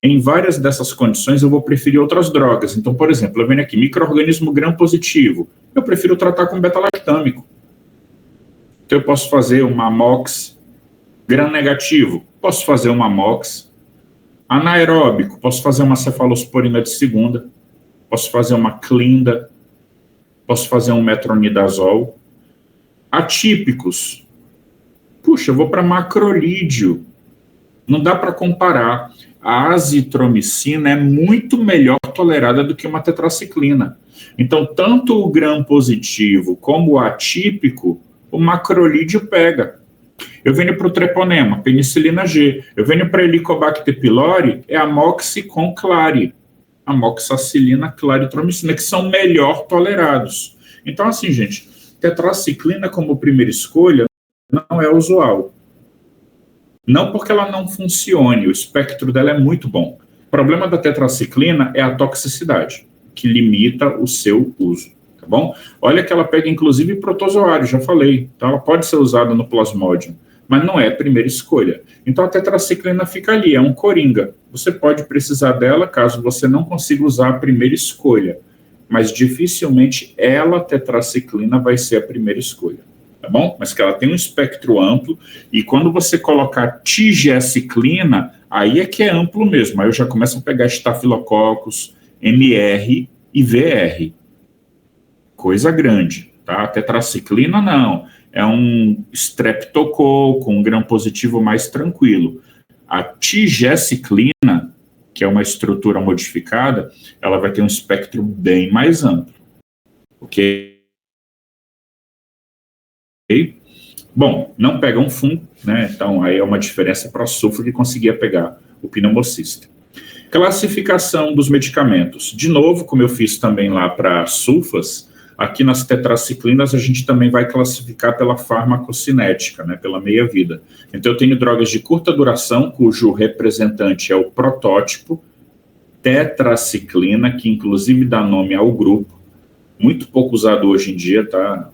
em várias dessas condições eu vou preferir outras drogas. Então, por exemplo, eu venho aqui, micro-organismo gram positivo, eu prefiro tratar com beta-lactâmico. Então, eu posso fazer uma MOX gram negativo, posso fazer uma MOX anaeróbico, posso fazer uma cefalosporina de segunda, posso fazer uma clinda, posso fazer um metronidazol. Atípicos. Puxa, eu vou para macrolídeo. Não dá para comparar. A azitromicina é muito melhor tolerada do que uma tetraciclina. Então, tanto o gram positivo como o atípico, o macrolídeo pega. Eu venho para o treponema, penicilina G. Eu venho para Helicobacter pylori, é a moxicon clari. Amoxicilina, claritromicina, que são melhor tolerados. Então, assim, gente, tetraciclina como primeira escolha não é usual. Não porque ela não funcione, o espectro dela é muito bom. O problema da tetraciclina é a toxicidade, que limita o seu uso, tá bom? Olha que ela pega, inclusive, protozoário, já falei. Então, ela pode ser usada no plasmodium, mas não é a primeira escolha. Então, a tetraciclina fica ali, é um coringa. Você pode precisar dela caso você não consiga usar a primeira escolha, mas dificilmente ela, tetraciclina, vai ser a primeira escolha, tá bom? Mas que ela tem um espectro amplo, e quando você colocar tigeciclina, aí é que é amplo mesmo. Aí eu já começo a pegar estafilococcus, MR e VR. Coisa grande, tá? A tetraciclina não. É um streptococo, um gram positivo mais tranquilo. A tigeciclina, que é uma estrutura modificada, ela vai ter um espectro bem mais amplo. Ok? Bom, não pega um fungo, né? Então aí é uma diferença para sulfo que conseguia pegar o pneumocystis. Classificação dos medicamentos. De novo, como eu fiz também lá para sulfas, Aqui nas tetraciclinas, a gente também vai classificar pela farmacocinética, né, pela meia-vida. Então, eu tenho drogas de curta duração, cujo representante é o protótipo, tetraciclina, que inclusive dá nome ao grupo, muito pouco usado hoje em dia, tá?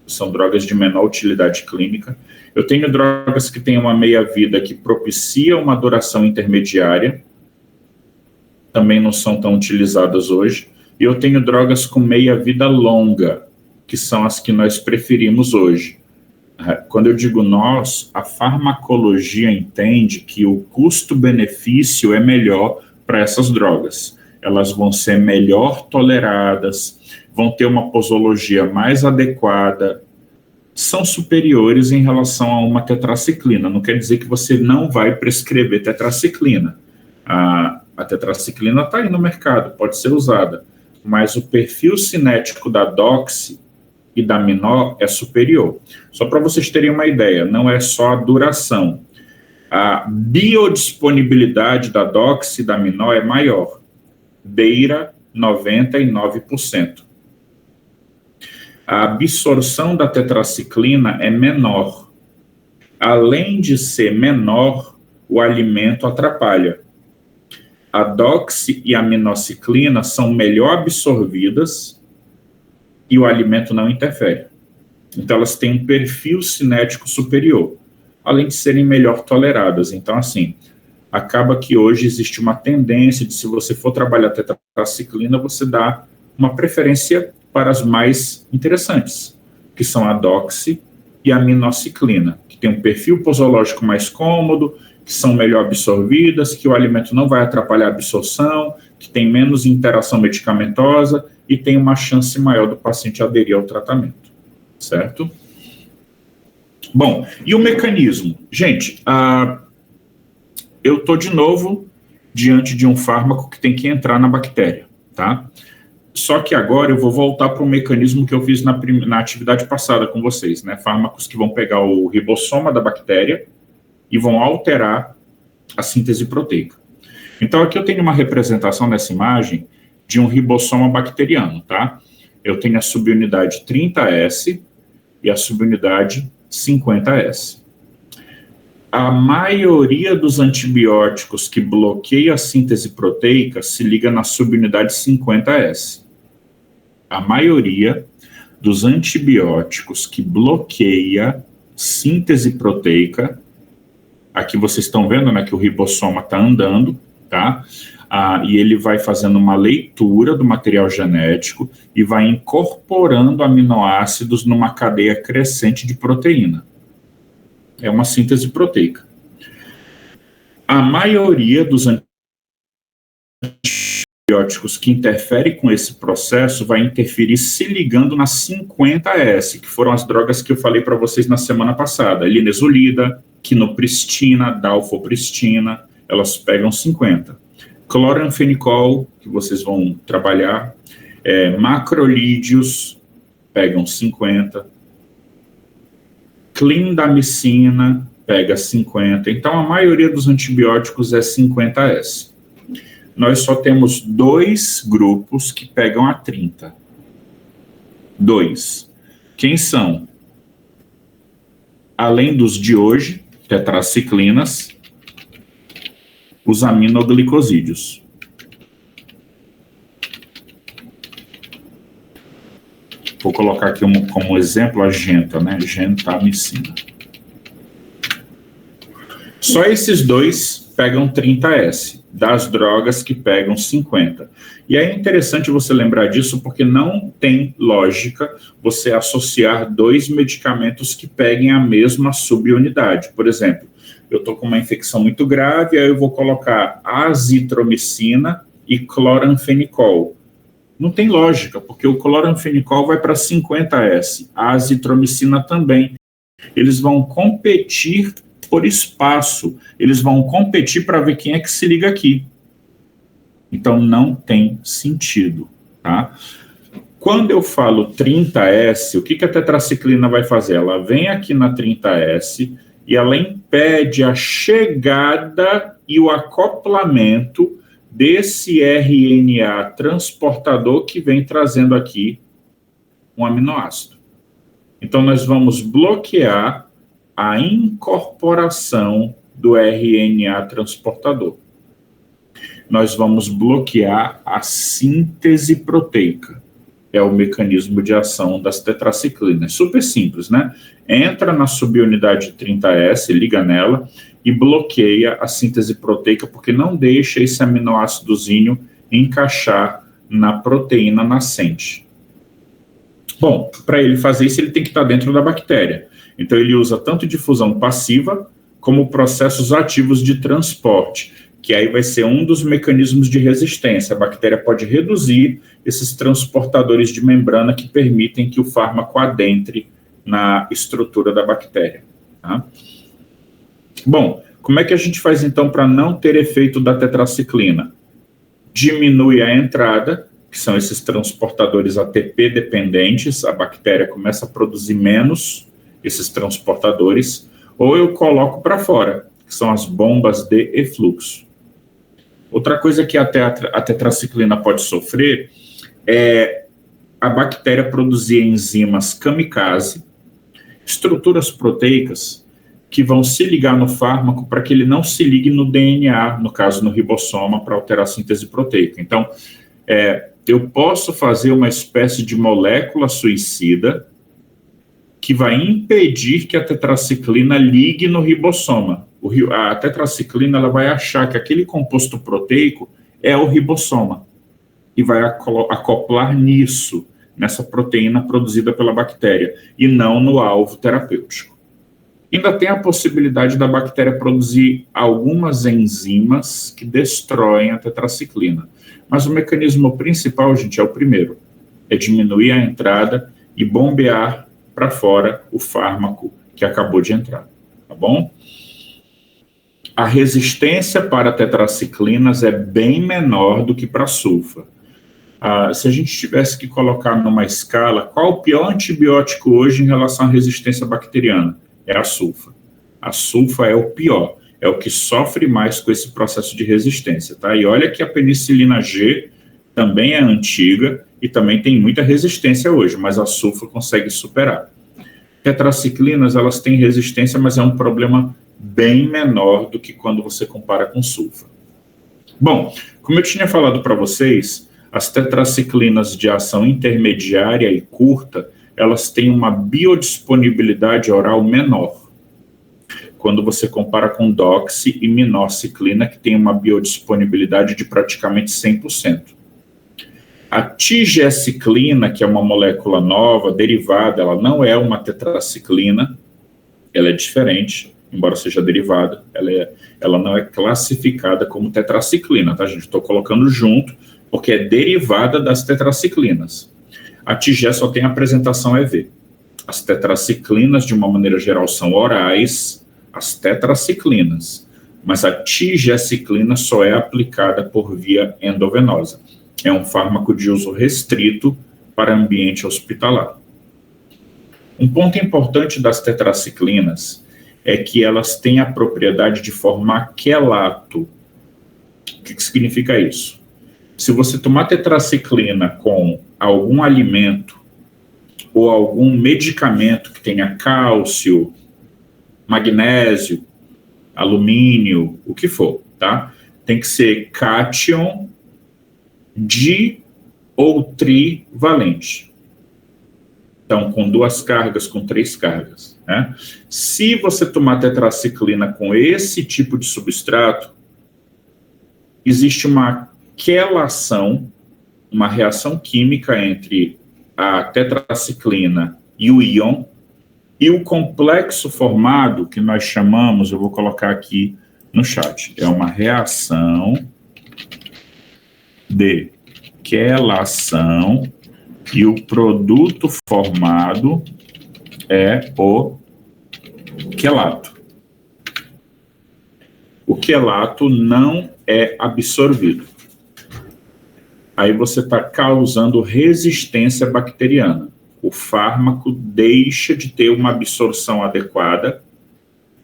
São drogas de menor utilidade clínica. Eu tenho drogas que têm uma meia-vida que propicia uma duração intermediária, também não são tão utilizadas hoje. E eu tenho drogas com meia-vida longa, que são as que nós preferimos hoje. Quando eu digo nós, a farmacologia entende que o custo-benefício é melhor para essas drogas. Elas vão ser melhor toleradas, vão ter uma posologia mais adequada, são superiores em relação a uma tetraciclina. Não quer dizer que você não vai prescrever tetraciclina. A tetraciclina está aí no mercado, pode ser usada, mas o perfil cinético da doxi e da minó é superior. Só para vocês terem uma ideia, não é só a duração. A biodisponibilidade da doxi e da minó é maior, beira 99%. A absorção da tetraciclina é menor. Além de ser menor, o alimento atrapalha. A doxi e a minociclina são melhor absorvidas e o alimento não interfere. Então, elas têm um perfil cinético superior, além de serem melhor toleradas. Então, assim, acaba que hoje existe uma tendência de, se você for trabalhar tetraciclina, você dá uma preferência para as mais interessantes, que são a doxi e a minociclina, que tem um perfil posológico mais cômodo, que são melhor absorvidas, que o alimento não vai atrapalhar a absorção, que tem menos interação medicamentosa e tem uma chance maior do paciente aderir ao tratamento, certo? Bom, e o mecanismo? Gente, eu estou de novo diante de um fármaco que tem que entrar na bactéria, tá? Só que agora eu vou voltar para o mecanismo que eu fiz na atividade passada com vocês, né? Fármacos que vão pegar o ribossoma da bactéria e vão alterar a síntese proteica. Então, aqui eu tenho uma representação nessa imagem de um ribossoma bacteriano, tá? Eu tenho a subunidade 30S e a subunidade 50S. A maioria dos antibióticos que bloqueiam a síntese proteica se liga na subunidade 50S. A maioria dos antibióticos que bloqueia síntese proteica, aqui vocês estão vendo, né, que o ribossoma está andando, tá? E ele vai fazendo uma leitura do material genético e vai incorporando aminoácidos numa cadeia crescente de proteína. É uma síntese proteica. A maioria dos antibióticos que interferem com esse processo vai interferir se ligando na 50S, que foram as drogas que eu falei para vocês na semana passada. Linezolida, quinopristina, dalfopristina, elas pegam 50. Cloranfenicol, que vocês vão trabalhar, macrolídeos, pegam 50. Clindamicina, pega 50. Então, a maioria dos antibióticos é 50S. Nós só temos 2 grupos que pegam a 30. 2. Quem são? Além dos de hoje, tetraciclinas, os aminoglicosídeos. Vou colocar aqui como exemplo a genta, né? Gentamicina. Só esses 2 pegam 30S, das drogas que pegam 50. E é interessante você lembrar disso, porque não tem lógica você associar 2 medicamentos que peguem a mesma subunidade. Por exemplo, eu estou com uma infecção muito grave, aí eu vou colocar azitromicina e cloranfenicol. Não tem lógica, porque o cloranfenicol vai para 50S, a azitromicina também. Eles vão competir por espaço, eles vão competir para ver quem é que se liga aqui. Então, não tem sentido, tá? Quando eu falo 30S, o que a tetraciclina vai fazer? Ela vem aqui na 30S e ela impede a chegada e o acoplamento desse RNA transportador que vem trazendo aqui um aminoácido. Então, nós vamos bloquear a incorporação do RNA transportador. Nós vamos bloquear a síntese proteica. É o mecanismo de ação das tetraciclinas. Super simples, né? Entra na subunidade 30S, liga nela e bloqueia a síntese proteica, porque não deixa esse aminoácidozinho encaixar na proteína nascente. Bom, para ele fazer isso, ele tem que estar dentro da bactéria. Então, ele usa tanto difusão passiva como processos ativos de transporte, que aí vai ser um dos mecanismos de resistência. A bactéria pode reduzir esses transportadores de membrana que permitem que o fármaco adentre na estrutura da bactéria. Tá? Bom, como é que a gente faz então para não ter efeito da tetraciclina? Diminui a entrada, que são esses transportadores ATP dependentes, a bactéria começa a produzir menos esses transportadores, ou eu coloco para fora, que são as bombas de efluxo. Outra coisa que a tetraciclina pode sofrer é a bactéria produzir enzimas kamikaze, estruturas proteicas que vão se ligar no fármaco para que ele não se ligue no DNA, no caso no ribossoma, para alterar a síntese proteica. Então, eu posso fazer uma espécie de molécula suicida que vai impedir que a tetraciclina ligue no ribossoma. A tetraciclina ela vai achar que aquele composto proteico é o ribossoma e vai acoplar nisso, nessa proteína produzida pela bactéria, e não no alvo terapêutico. Ainda tem a possibilidade da bactéria produzir algumas enzimas que destroem a tetraciclina. Mas o mecanismo principal, gente, é o primeiro. É diminuir a entrada e bombear para fora o fármaco que acabou de entrar. Tá bom? A resistência para tetraciclinas é bem menor do que para sulfa. Se a gente tivesse que colocar numa escala, qual o pior antibiótico hoje em relação à resistência bacteriana? É a sulfa. A sulfa é o pior, é o que sofre mais com esse processo de resistência, tá? E olha que a penicilina G também é antiga e também tem muita resistência hoje, mas a sulfa consegue superar. Tetraciclinas, elas têm resistência, mas é um problema bem menor do que quando você compara com sulfa. Bom, como eu tinha falado para vocês, as tetraciclinas de ação intermediária e curta, elas têm uma biodisponibilidade oral menor, quando você compara com doxi e minoxiclina, que tem uma biodisponibilidade de praticamente 100%. A tigecyclina, que é uma molécula nova, derivada, ela não é uma tetraciclina, ela é diferente, embora seja derivada, ela não é classificada como tetraciclina, tá, gente? Estou colocando junto, porque é derivada das tetraciclinas. A tigé só tem apresentação EV. As tetraciclinas, de uma maneira geral, são orais, as tetraciclinas, mas a tigecyclina só é aplicada por via endovenosa. É um fármaco de uso restrito para ambiente hospitalar. Um ponto importante das tetraciclinas é que elas têm a propriedade de formar quelato. O que significa isso? Se você tomar tetraciclina com algum alimento ou algum medicamento que tenha cálcio, magnésio, alumínio, o que for, tá? Tem que ser cátion di ou trivalente. Então, com 2 cargas, com 3 cargas, né? Se você tomar tetraciclina com esse tipo de substrato, existe uma quelação, uma reação química entre a tetraciclina e o íon, e o complexo formado, que nós chamamos, eu vou colocar aqui no chat, é uma reação de quelação, e o produto formado é o quelato. O quelato não é absorvido. Aí você está causando resistência bacteriana. O fármaco deixa de ter uma absorção adequada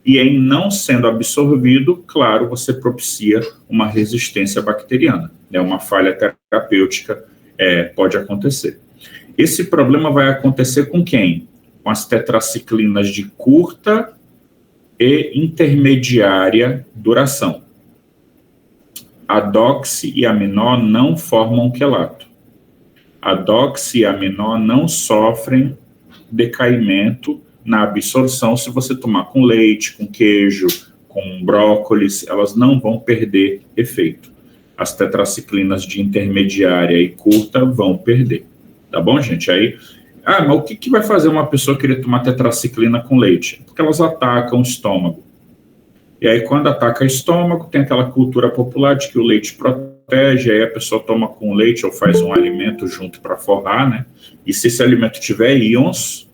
e, em não sendo absorvido, claro, você propicia uma resistência bacteriana. Uma falha terapêutica pode acontecer. Esse problema vai acontecer com quem? Com as tetraciclinas de curta e intermediária duração. A doxiaminó não formam quelato. A doxiaminó não sofrem decaimento na absorção se você tomar com leite, com queijo, com brócolis, elas não vão perder efeito. As tetraciclinas de intermediária e curta vão perder. Tá bom, gente? Aí, mas o que vai fazer uma pessoa querer tomar tetraciclina com leite? Porque elas atacam o estômago. E aí, quando ataca o estômago, tem aquela cultura popular de que o leite protege, aí a pessoa toma com leite ou faz um alimento junto para forrar, né? E se esse alimento tiver íons,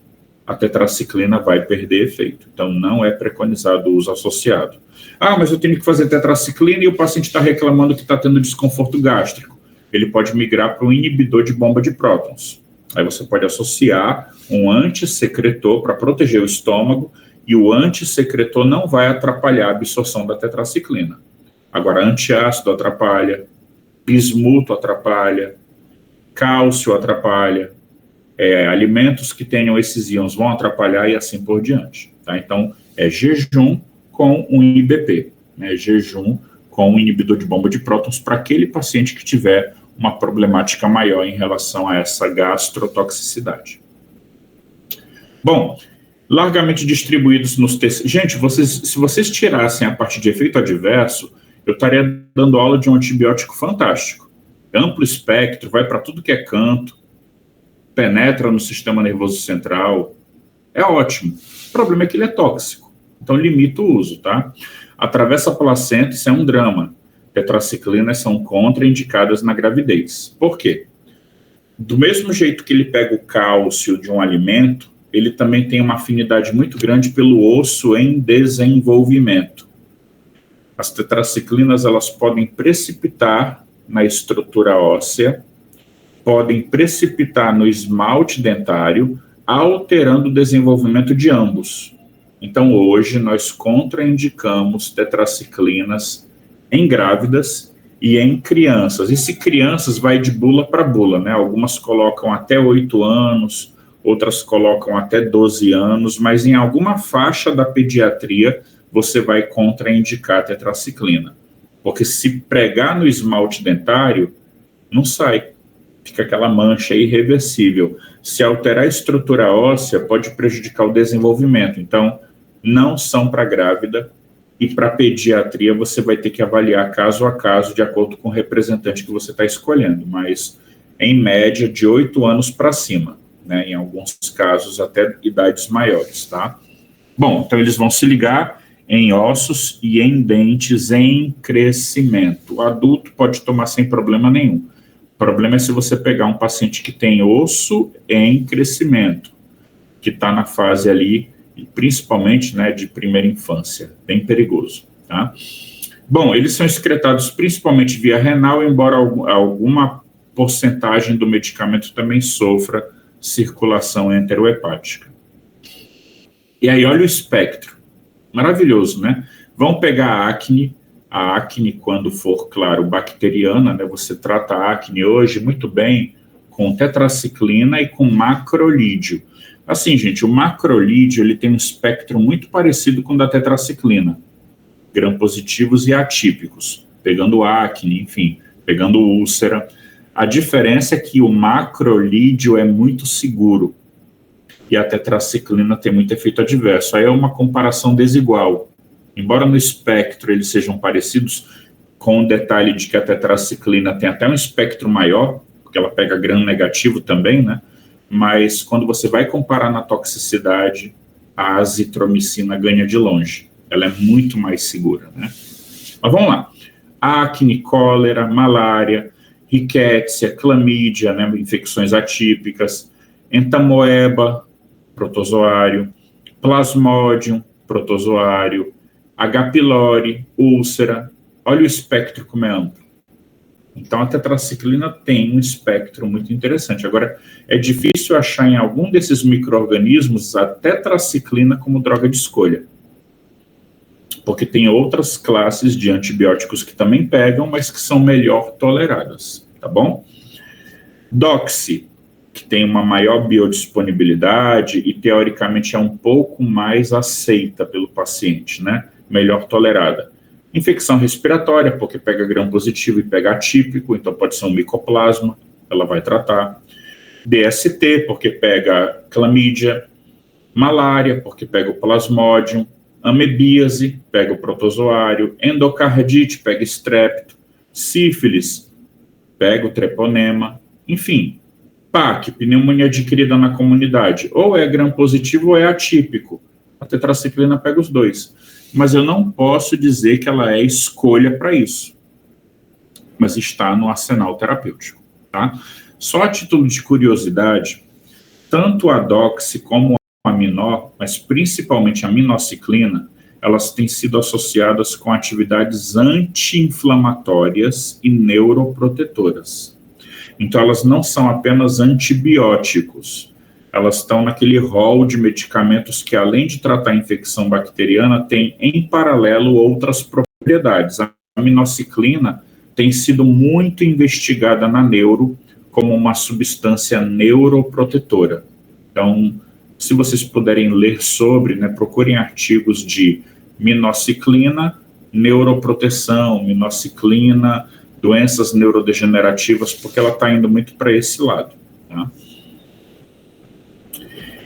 a tetraciclina vai perder efeito. Então, não é preconizado o uso associado. Mas eu tenho que fazer tetraciclina e o paciente está reclamando que está tendo desconforto gástrico. Ele pode migrar para um inibidor de bomba de prótons. Aí você pode associar um antissecretor para proteger o estômago, e o antissecretor não vai atrapalhar a absorção da tetraciclina. Agora, antiácido atrapalha, bismuto atrapalha, cálcio atrapalha, alimentos que tenham esses íons vão atrapalhar e assim por diante. Tá? Então, é jejum com um IBP, né? Jejum com um inibidor de bomba de prótons para aquele paciente que tiver uma problemática maior em relação a essa gastrotoxicidade. Bom, largamente distribuídos nos tecidos. Gente, se vocês tirassem a parte de efeito adverso, eu estaria dando aula de um antibiótico fantástico. Amplo espectro, vai para tudo que é canto, penetra no sistema nervoso central, é ótimo. O problema é que ele é tóxico, então limita o uso, tá? Atravessa a placenta, isso é um drama. Tetraciclinas são contraindicadas na gravidez. Por quê? Do mesmo jeito que ele pega o cálcio de um alimento, ele também tem uma afinidade muito grande pelo osso em desenvolvimento. As tetraciclinas, elas podem precipitar na estrutura óssea, podem precipitar no esmalte dentário, alterando o desenvolvimento de ambos. Então, hoje, nós contraindicamos tetraciclinas em grávidas e em crianças. E se crianças, vai de bula para bula, né? Algumas colocam até 8 anos, outras colocam até 12 anos, mas em alguma faixa da pediatria você vai contraindicar a tetraciclina. Porque se pregar no esmalte dentário, não sai. Fica aquela mancha irreversível. Se alterar a estrutura óssea, pode prejudicar o desenvolvimento. Então, não são para grávida, e para pediatria você vai ter que avaliar caso a caso, de acordo com o representante que você está escolhendo, mas em média de 8 anos para cima. Né, em alguns casos até idades maiores, tá? Bom, então eles vão se ligar em ossos e em dentes em crescimento. O adulto pode tomar sem problema nenhum. O problema é se você pegar um paciente que tem osso em crescimento, que está na fase ali, principalmente, né, de primeira infância, bem perigoso, tá? Bom, eles são excretados principalmente via renal, embora alguma porcentagem do medicamento também sofra circulação enterohepática. E aí, olha o espectro. Maravilhoso, né? Vão pegar a acne, quando for, claro, bacteriana, né? Você trata a acne hoje muito bem com tetraciclina e com macrolídeo. Assim, gente, o macrolídeo, ele tem um espectro muito parecido com o da tetraciclina. Gram-positivos e atípicos, pegando acne, enfim, pegando úlcera. A diferença é que o macrolídeo é muito seguro e a tetraciclina tem muito efeito adverso. Aí é uma comparação desigual. Embora no espectro eles sejam parecidos, com o detalhe de que a tetraciclina tem até um espectro maior, porque ela pega gram negativo também, né? Mas quando você vai comparar na toxicidade, a azitromicina ganha de longe. Ela é muito mais segura, né? Mas vamos lá. Acne, cólera, malária, riquétsia, clamídia, né, infecções atípicas, entamoeba, protozoário, plasmodium, protozoário, H. pylori, úlcera. Olha o espectro como é amplo. Então, a tetraciclina tem um espectro muito interessante. Agora, é difícil achar em algum desses micro-organismos a tetraciclina como droga de escolha, porque tem outras classes de antibióticos que também pegam, mas que são melhor toleradas, tá bom? Doxy. que tem uma maior biodisponibilidade e, teoricamente, é um pouco mais aceita pelo paciente, né? Melhor tolerada. Infecção respiratória, porque pega gram-positivo e pega atípico, então pode ser um micoplasma, ela vai tratar. DST, porque pega clamídia. Malária, porque pega o plasmodium. Amebíase, pega o protozoário. Endocardite, pega estrepto. Sífilis, pega o treponema. Enfim, PAC, pneumonia adquirida na comunidade, ou é gram-positivo ou é atípico. A tetraciclina pega os dois. Mas eu não posso dizer que ela é escolha para isso. Mas está no arsenal terapêutico, tá? Só a título de curiosidade, tanto a doxy como a minó, mas principalmente a minociclina, elas têm sido associadas com atividades anti-inflamatórias e neuroprotetoras. Então, elas não são apenas antibióticos, elas estão naquele rol de medicamentos que, além de tratar a infecção bacteriana, tem, em paralelo, outras propriedades. A minociclina tem sido muito investigada na neuro como uma substância neuroprotetora. Então, se vocês puderem ler sobre, né, procurem artigos de minociclina, neuroproteção, minociclina, doenças neurodegenerativas, porque ela está indo muito para esse lado. Tá?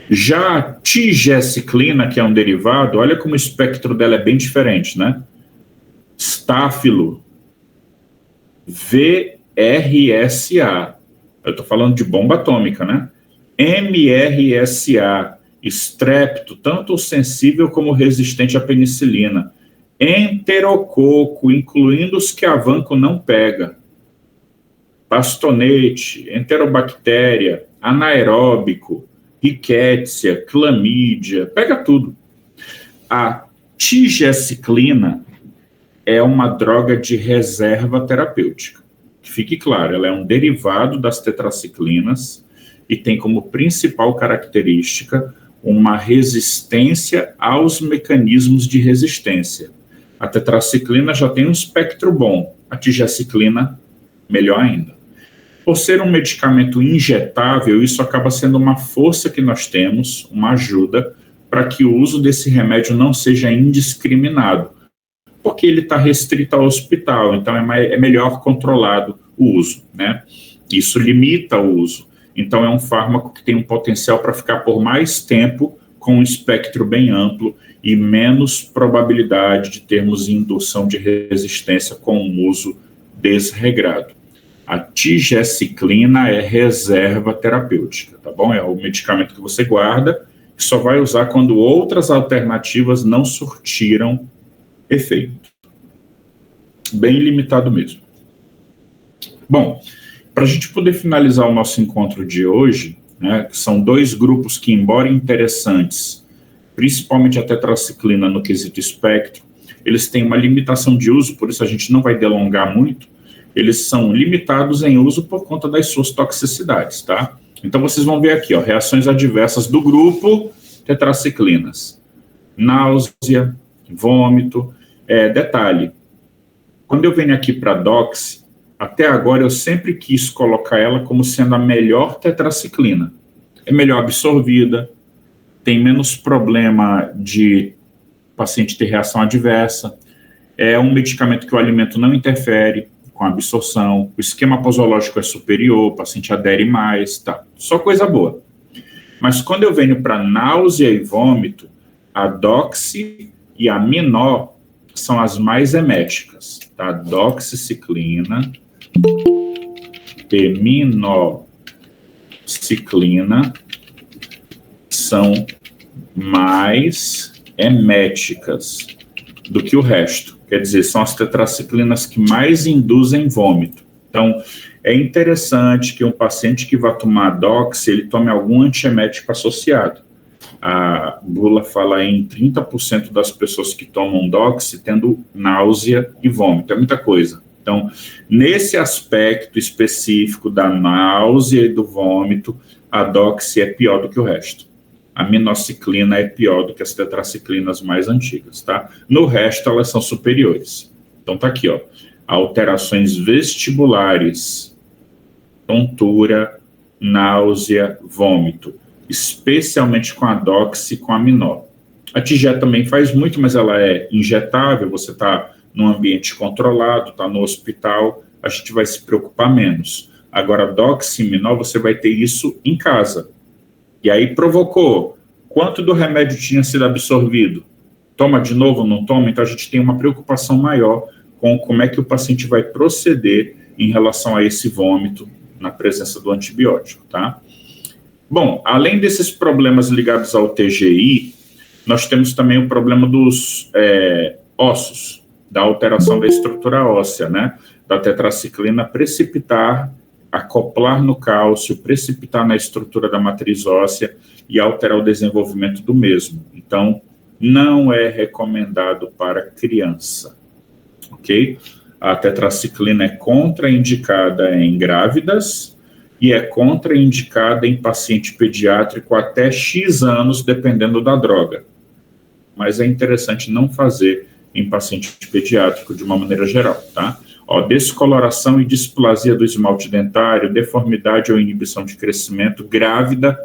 Já a tigeciclina, que é um derivado, olha como o espectro dela é bem diferente, né? Stáfilo, VRSA, eu estou falando de bomba atômica, né? MRSA, estrepto, tanto sensível como resistente à penicilina. Enterococo, incluindo os que a Vanco não pega. Bastonete, enterobactéria, anaeróbico, rickettsia, clamídia, pega tudo. A tigeciclina é uma droga de reserva terapêutica. Que fique claro, ela é um derivado das tetraciclinas e tem como principal característica uma resistência aos mecanismos de resistência. A tetraciclina já tem um espectro bom, a tigeciclina, melhor ainda. Por ser um medicamento injetável, isso acaba sendo uma força que nós temos, uma ajuda, para que o uso desse remédio não seja indiscriminado, porque ele está restrito ao hospital, então é melhor controlado o uso, né? Isso limita o uso. Então é um fármaco que tem um potencial para ficar por mais tempo, com um espectro bem amplo e menos probabilidade de termos indução de resistência com um uso desregrado. A tigeciclina é reserva terapêutica, tá bom? É o medicamento que você guarda e só vai usar quando outras alternativas não surtiram efeito. Bem limitado mesmo. Bom, para a gente poder finalizar o nosso encontro de hoje, né, são dois grupos que, embora interessantes, principalmente a tetraciclina no quesito espectro, eles têm uma limitação de uso, por isso a gente não vai delongar muito, eles são limitados em uso por conta das suas toxicidades, tá? Então vocês vão ver aqui, ó, reações adversas do grupo tetraciclinas. Náusea, vômito, detalhe, quando eu venho aqui para a doxy, até agora eu sempre quis colocar ela como sendo a melhor tetraciclina. É melhor absorvida, tem menos problema de paciente ter reação adversa, é um medicamento que o alimento não interfere com a absorção, o esquema posológico é superior, o paciente adere mais, tá, só coisa boa. Mas quando eu venho para náusea e vômito, a doxy e a minó são as mais eméticas, tá? Doxiciclina e minociclina são mais eméticas do que o resto. Quer dizer, são as tetraciclinas que mais induzem vômito. Então, é interessante que um paciente que vai tomar doxy, ele tome algum antiemético associado. A bula fala em 30% das pessoas que tomam doxy tendo náusea e vômito. É muita coisa. Então, nesse aspecto específico da náusea e do vômito, a doxy é pior do que o resto. A minociclina é pior do que as tetraciclinas mais antigas, tá? No resto, elas são superiores. Então, tá aqui, ó. Alterações vestibulares, tontura, náusea, vômito, especialmente com a doxy e com a minol. A Tigé também faz muito, mas ela é injetável, você está num ambiente controlado, está no hospital, a gente vai se preocupar menos. Agora, doximinol, você vai ter isso em casa. E aí provocou. Quanto do remédio tinha sido absorvido? Toma de novo, não toma? Então, a gente tem uma preocupação maior com como é que o paciente vai proceder em relação a esse vômito na presença do antibiótico, tá? Bom, além desses problemas ligados ao TGI, nós temos também o problema dos ossos, da alteração da estrutura óssea, né? Da tetraciclina precipitar, acoplar no cálcio, precipitar na estrutura da matriz óssea e alterar o desenvolvimento do mesmo. Então, não é recomendado para criança, ok? A tetraciclina é contraindicada em grávidas e é contraindicada em paciente pediátrico até X anos, dependendo da droga. Mas é interessante não fazer em paciente pediátrico de uma maneira geral, tá? Ó, descoloração e displasia do esmalte dentário, deformidade ou inibição de crescimento, grávida,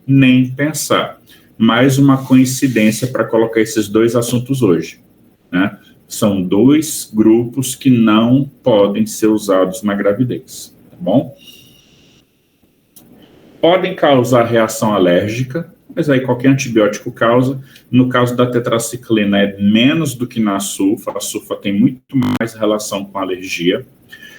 nem pensar. Mais uma coincidência para colocar esses dois assuntos hoje, né? São dois grupos que não podem ser usados na gravidez, tá bom? Podem causar reação alérgica, mas aí qualquer antibiótico causa. No caso da tetraciclina é menos do que na sulfa, a sulfa tem muito mais relação com alergia.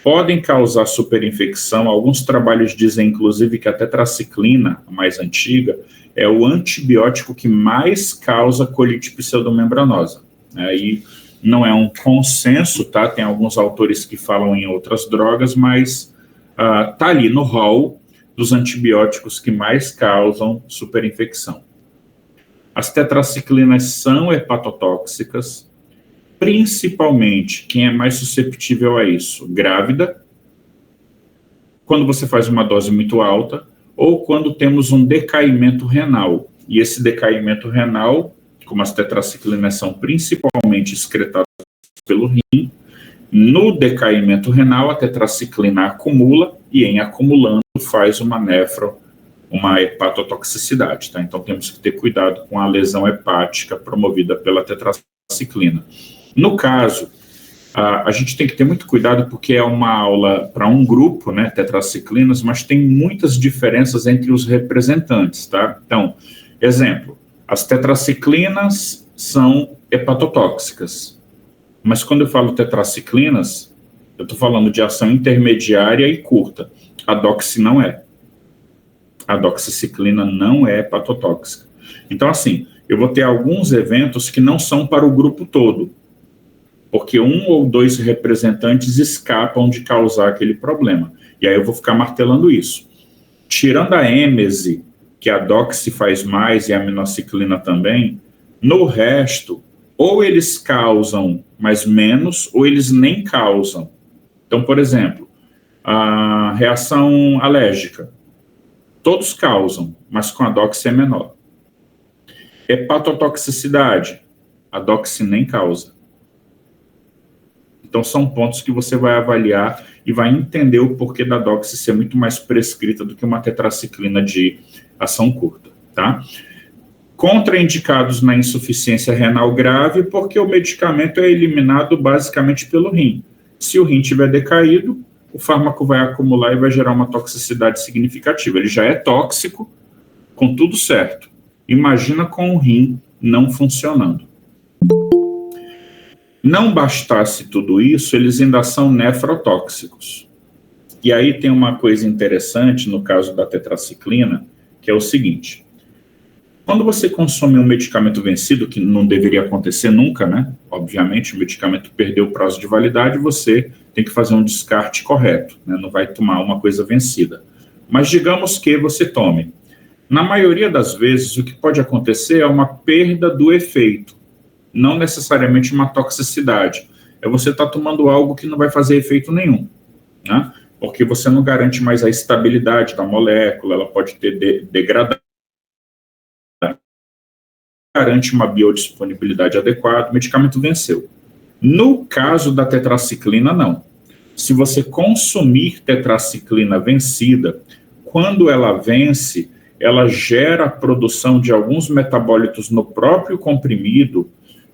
Podem causar superinfecção, alguns trabalhos dizem inclusive que a tetraciclina, a mais antiga, é o antibiótico que mais causa colite pseudomembranosa. Aí não é um consenso, tá? Tem alguns autores que falam em outras drogas, mas tá ali no rol dos antibióticos que mais causam superinfecção. As tetraciclinas são hepatotóxicas, principalmente quem é mais susceptível a isso, grávida, quando você faz uma dose muito alta, ou quando temos um decaimento renal. E esse decaimento renal, como as tetraciclinas são principalmente excretadas pelo rim, no decaimento renal a tetraciclina acumula e em acumulando faz uma uma hepatotoxicidade, tá? Então temos que ter cuidado com a lesão hepática promovida pela tetraciclina. No caso, a gente tem que ter muito cuidado porque é uma aula para um grupo, né, tetraciclinas, mas tem muitas diferenças entre os representantes, tá? Então, exemplo, as tetraciclinas são hepatotóxicas, mas quando eu falo tetraciclinas, eu estou falando de ação intermediária e curta. A doxy não é. A doxiciclina não é hepatotóxica. Então, assim, eu vou ter alguns eventos que não são para o grupo todo, porque um ou dois representantes escapam de causar aquele problema. E aí eu vou ficar martelando isso. Tirando a êmese, que a doxy faz mais e a aminociclina também, no resto, ou eles causam, mas menos, ou eles nem causam. Então, por exemplo, a reação alérgica, todos causam, mas com a doxy é menor. Hepatotoxicidade, a doxy nem causa. Então, são pontos que você vai avaliar e vai entender o porquê da doxy ser muito mais prescrita do que uma tetraciclina de ação curta, tá? Contraindicados na insuficiência renal grave, porque o medicamento é eliminado basicamente pelo rim. Se o rim tiver decaído, o fármaco vai acumular e vai gerar uma toxicidade significativa. Ele já é tóxico, com tudo certo. Imagina com o rim não funcionando. Não bastasse tudo isso, eles ainda são nefrotóxicos. E aí tem uma coisa interessante no caso da tetraciclina, que é o seguinte: quando você consome um medicamento vencido, que não deveria acontecer nunca, né? Obviamente, o medicamento perdeu o prazo de validade, você tem que fazer um descarte correto, né? Não vai tomar uma coisa vencida. Mas digamos que você tome. Na maioria das vezes, o que pode acontecer é uma perda do efeito, não necessariamente uma toxicidade. É você estar tomando algo que não vai fazer efeito nenhum, né? Porque você não garante mais a estabilidade da molécula, ela pode ter degradado, garante uma biodisponibilidade adequada, o medicamento venceu. No caso da tetraciclina, não. Se você consumir tetraciclina vencida, quando ela vence, ela gera a produção de alguns metabólitos no próprio comprimido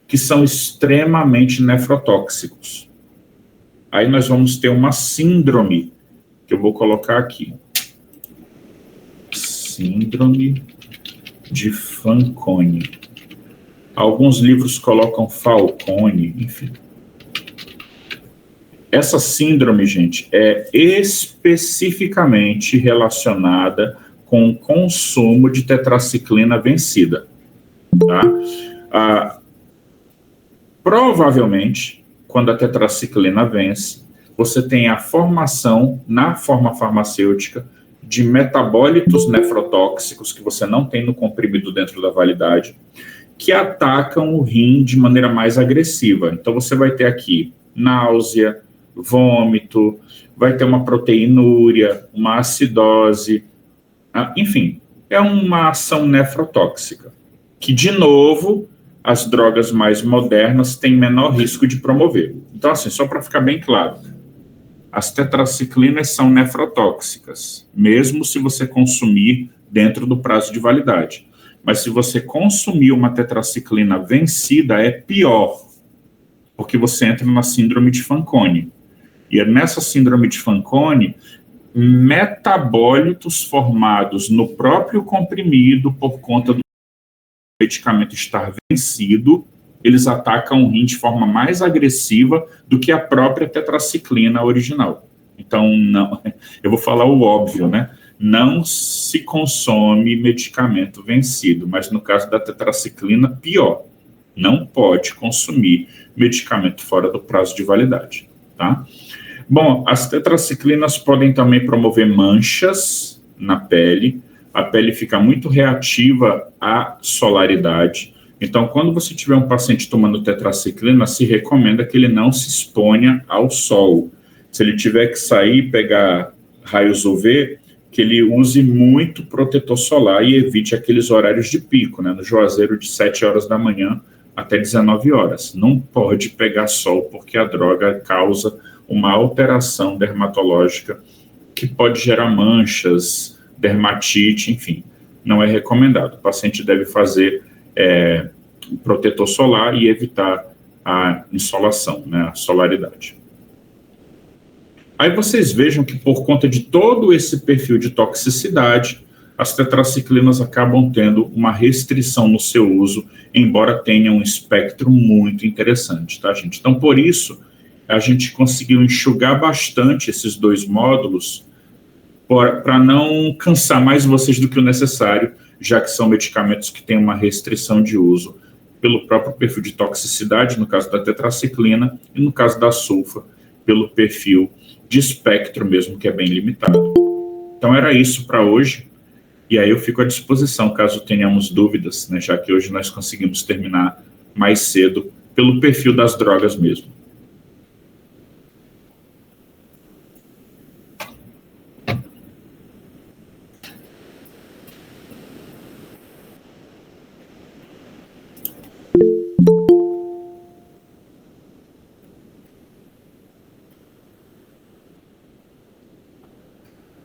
que são extremamente nefrotóxicos. Aí nós vamos ter uma síndrome, que eu vou colocar aqui. Síndrome de Fanconi. Alguns livros colocam Falcone, enfim. Essa síndrome, gente, é especificamente relacionada com o consumo de tetraciclina vencida. Tá? Provavelmente, quando a tetraciclina vence, você tem a formação, na forma farmacêutica, de metabólitos nefrotóxicos que você não tem no comprimido dentro da validade, que atacam o rim de maneira mais agressiva. Então, você vai ter aqui náusea, vômito, vai ter uma proteinúria, uma acidose, enfim, é uma ação nefrotóxica, que, de novo, as drogas mais modernas têm menor risco de promover. Então, assim, só para ficar bem claro, as tetraciclinas são nefrotóxicas, mesmo se você consumir dentro do prazo de validade. Mas se você consumir uma tetraciclina vencida, é pior, porque você entra na síndrome de Fanconi. E é nessa síndrome de Fanconi, metabólitos formados no próprio comprimido por conta do medicamento estar vencido, eles atacam o rim de forma mais agressiva do que a própria tetraciclina original. Então, não, eu vou falar o óbvio, né? Não se consome medicamento vencido, mas no caso da tetraciclina, pior. Não pode consumir medicamento fora do prazo de validade, tá? Bom, as tetraciclinas podem também promover manchas na pele. A pele fica muito reativa à solaridade. Então, quando você tiver um paciente tomando tetraciclina, se recomenda que ele não se exponha ao sol. Se ele tiver que sair e pegar raios UV, que ele use muito protetor solar e evite aqueles horários de pico, né? No Juazeiro, de 7 horas da manhã até 19 horas. Não pode pegar sol, porque a droga causa uma alteração dermatológica que pode gerar manchas, dermatite, enfim. Não é recomendado. O paciente deve fazer protetor solar e evitar a insolação, né, a solaridade. Aí vocês vejam que, por conta de todo esse perfil de toxicidade, as tetraciclinas acabam tendo uma restrição no seu uso, embora tenham um espectro muito interessante, tá, gente? Então, por isso, a gente conseguiu enxugar bastante esses dois módulos para não cansar mais vocês do que o necessário, já que são medicamentos que têm uma restrição de uso pelo próprio perfil de toxicidade, no caso da tetraciclina, e no caso da sulfa, pelo perfil de espectro mesmo, que é bem limitado. Então era isso para hoje, e aí eu fico à disposição caso tenhamos dúvidas, né, já que hoje nós conseguimos terminar mais cedo pelo perfil das drogas mesmo.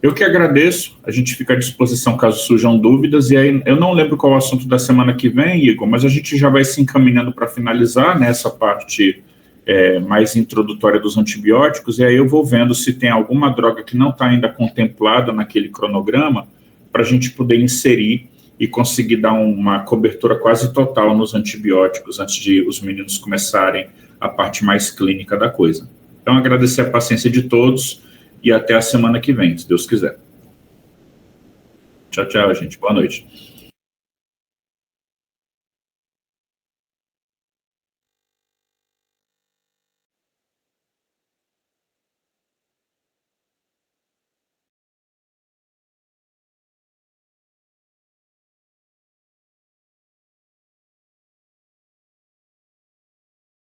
Eu que agradeço, a gente fica à disposição caso surjam dúvidas, e aí eu não lembro qual é o assunto da semana que vem, Igor, mas a gente já vai se encaminhando para finalizar nessa parte mais introdutória dos antibióticos, e aí eu vou vendo se tem alguma droga que não está ainda contemplada naquele cronograma, para a gente poder inserir e conseguir dar uma cobertura quase total nos antibióticos, antes de os meninos começarem a parte mais clínica da coisa. Então, agradecer a paciência de todos, e até a semana que vem, se Deus quiser. Tchau, tchau, gente. Boa noite.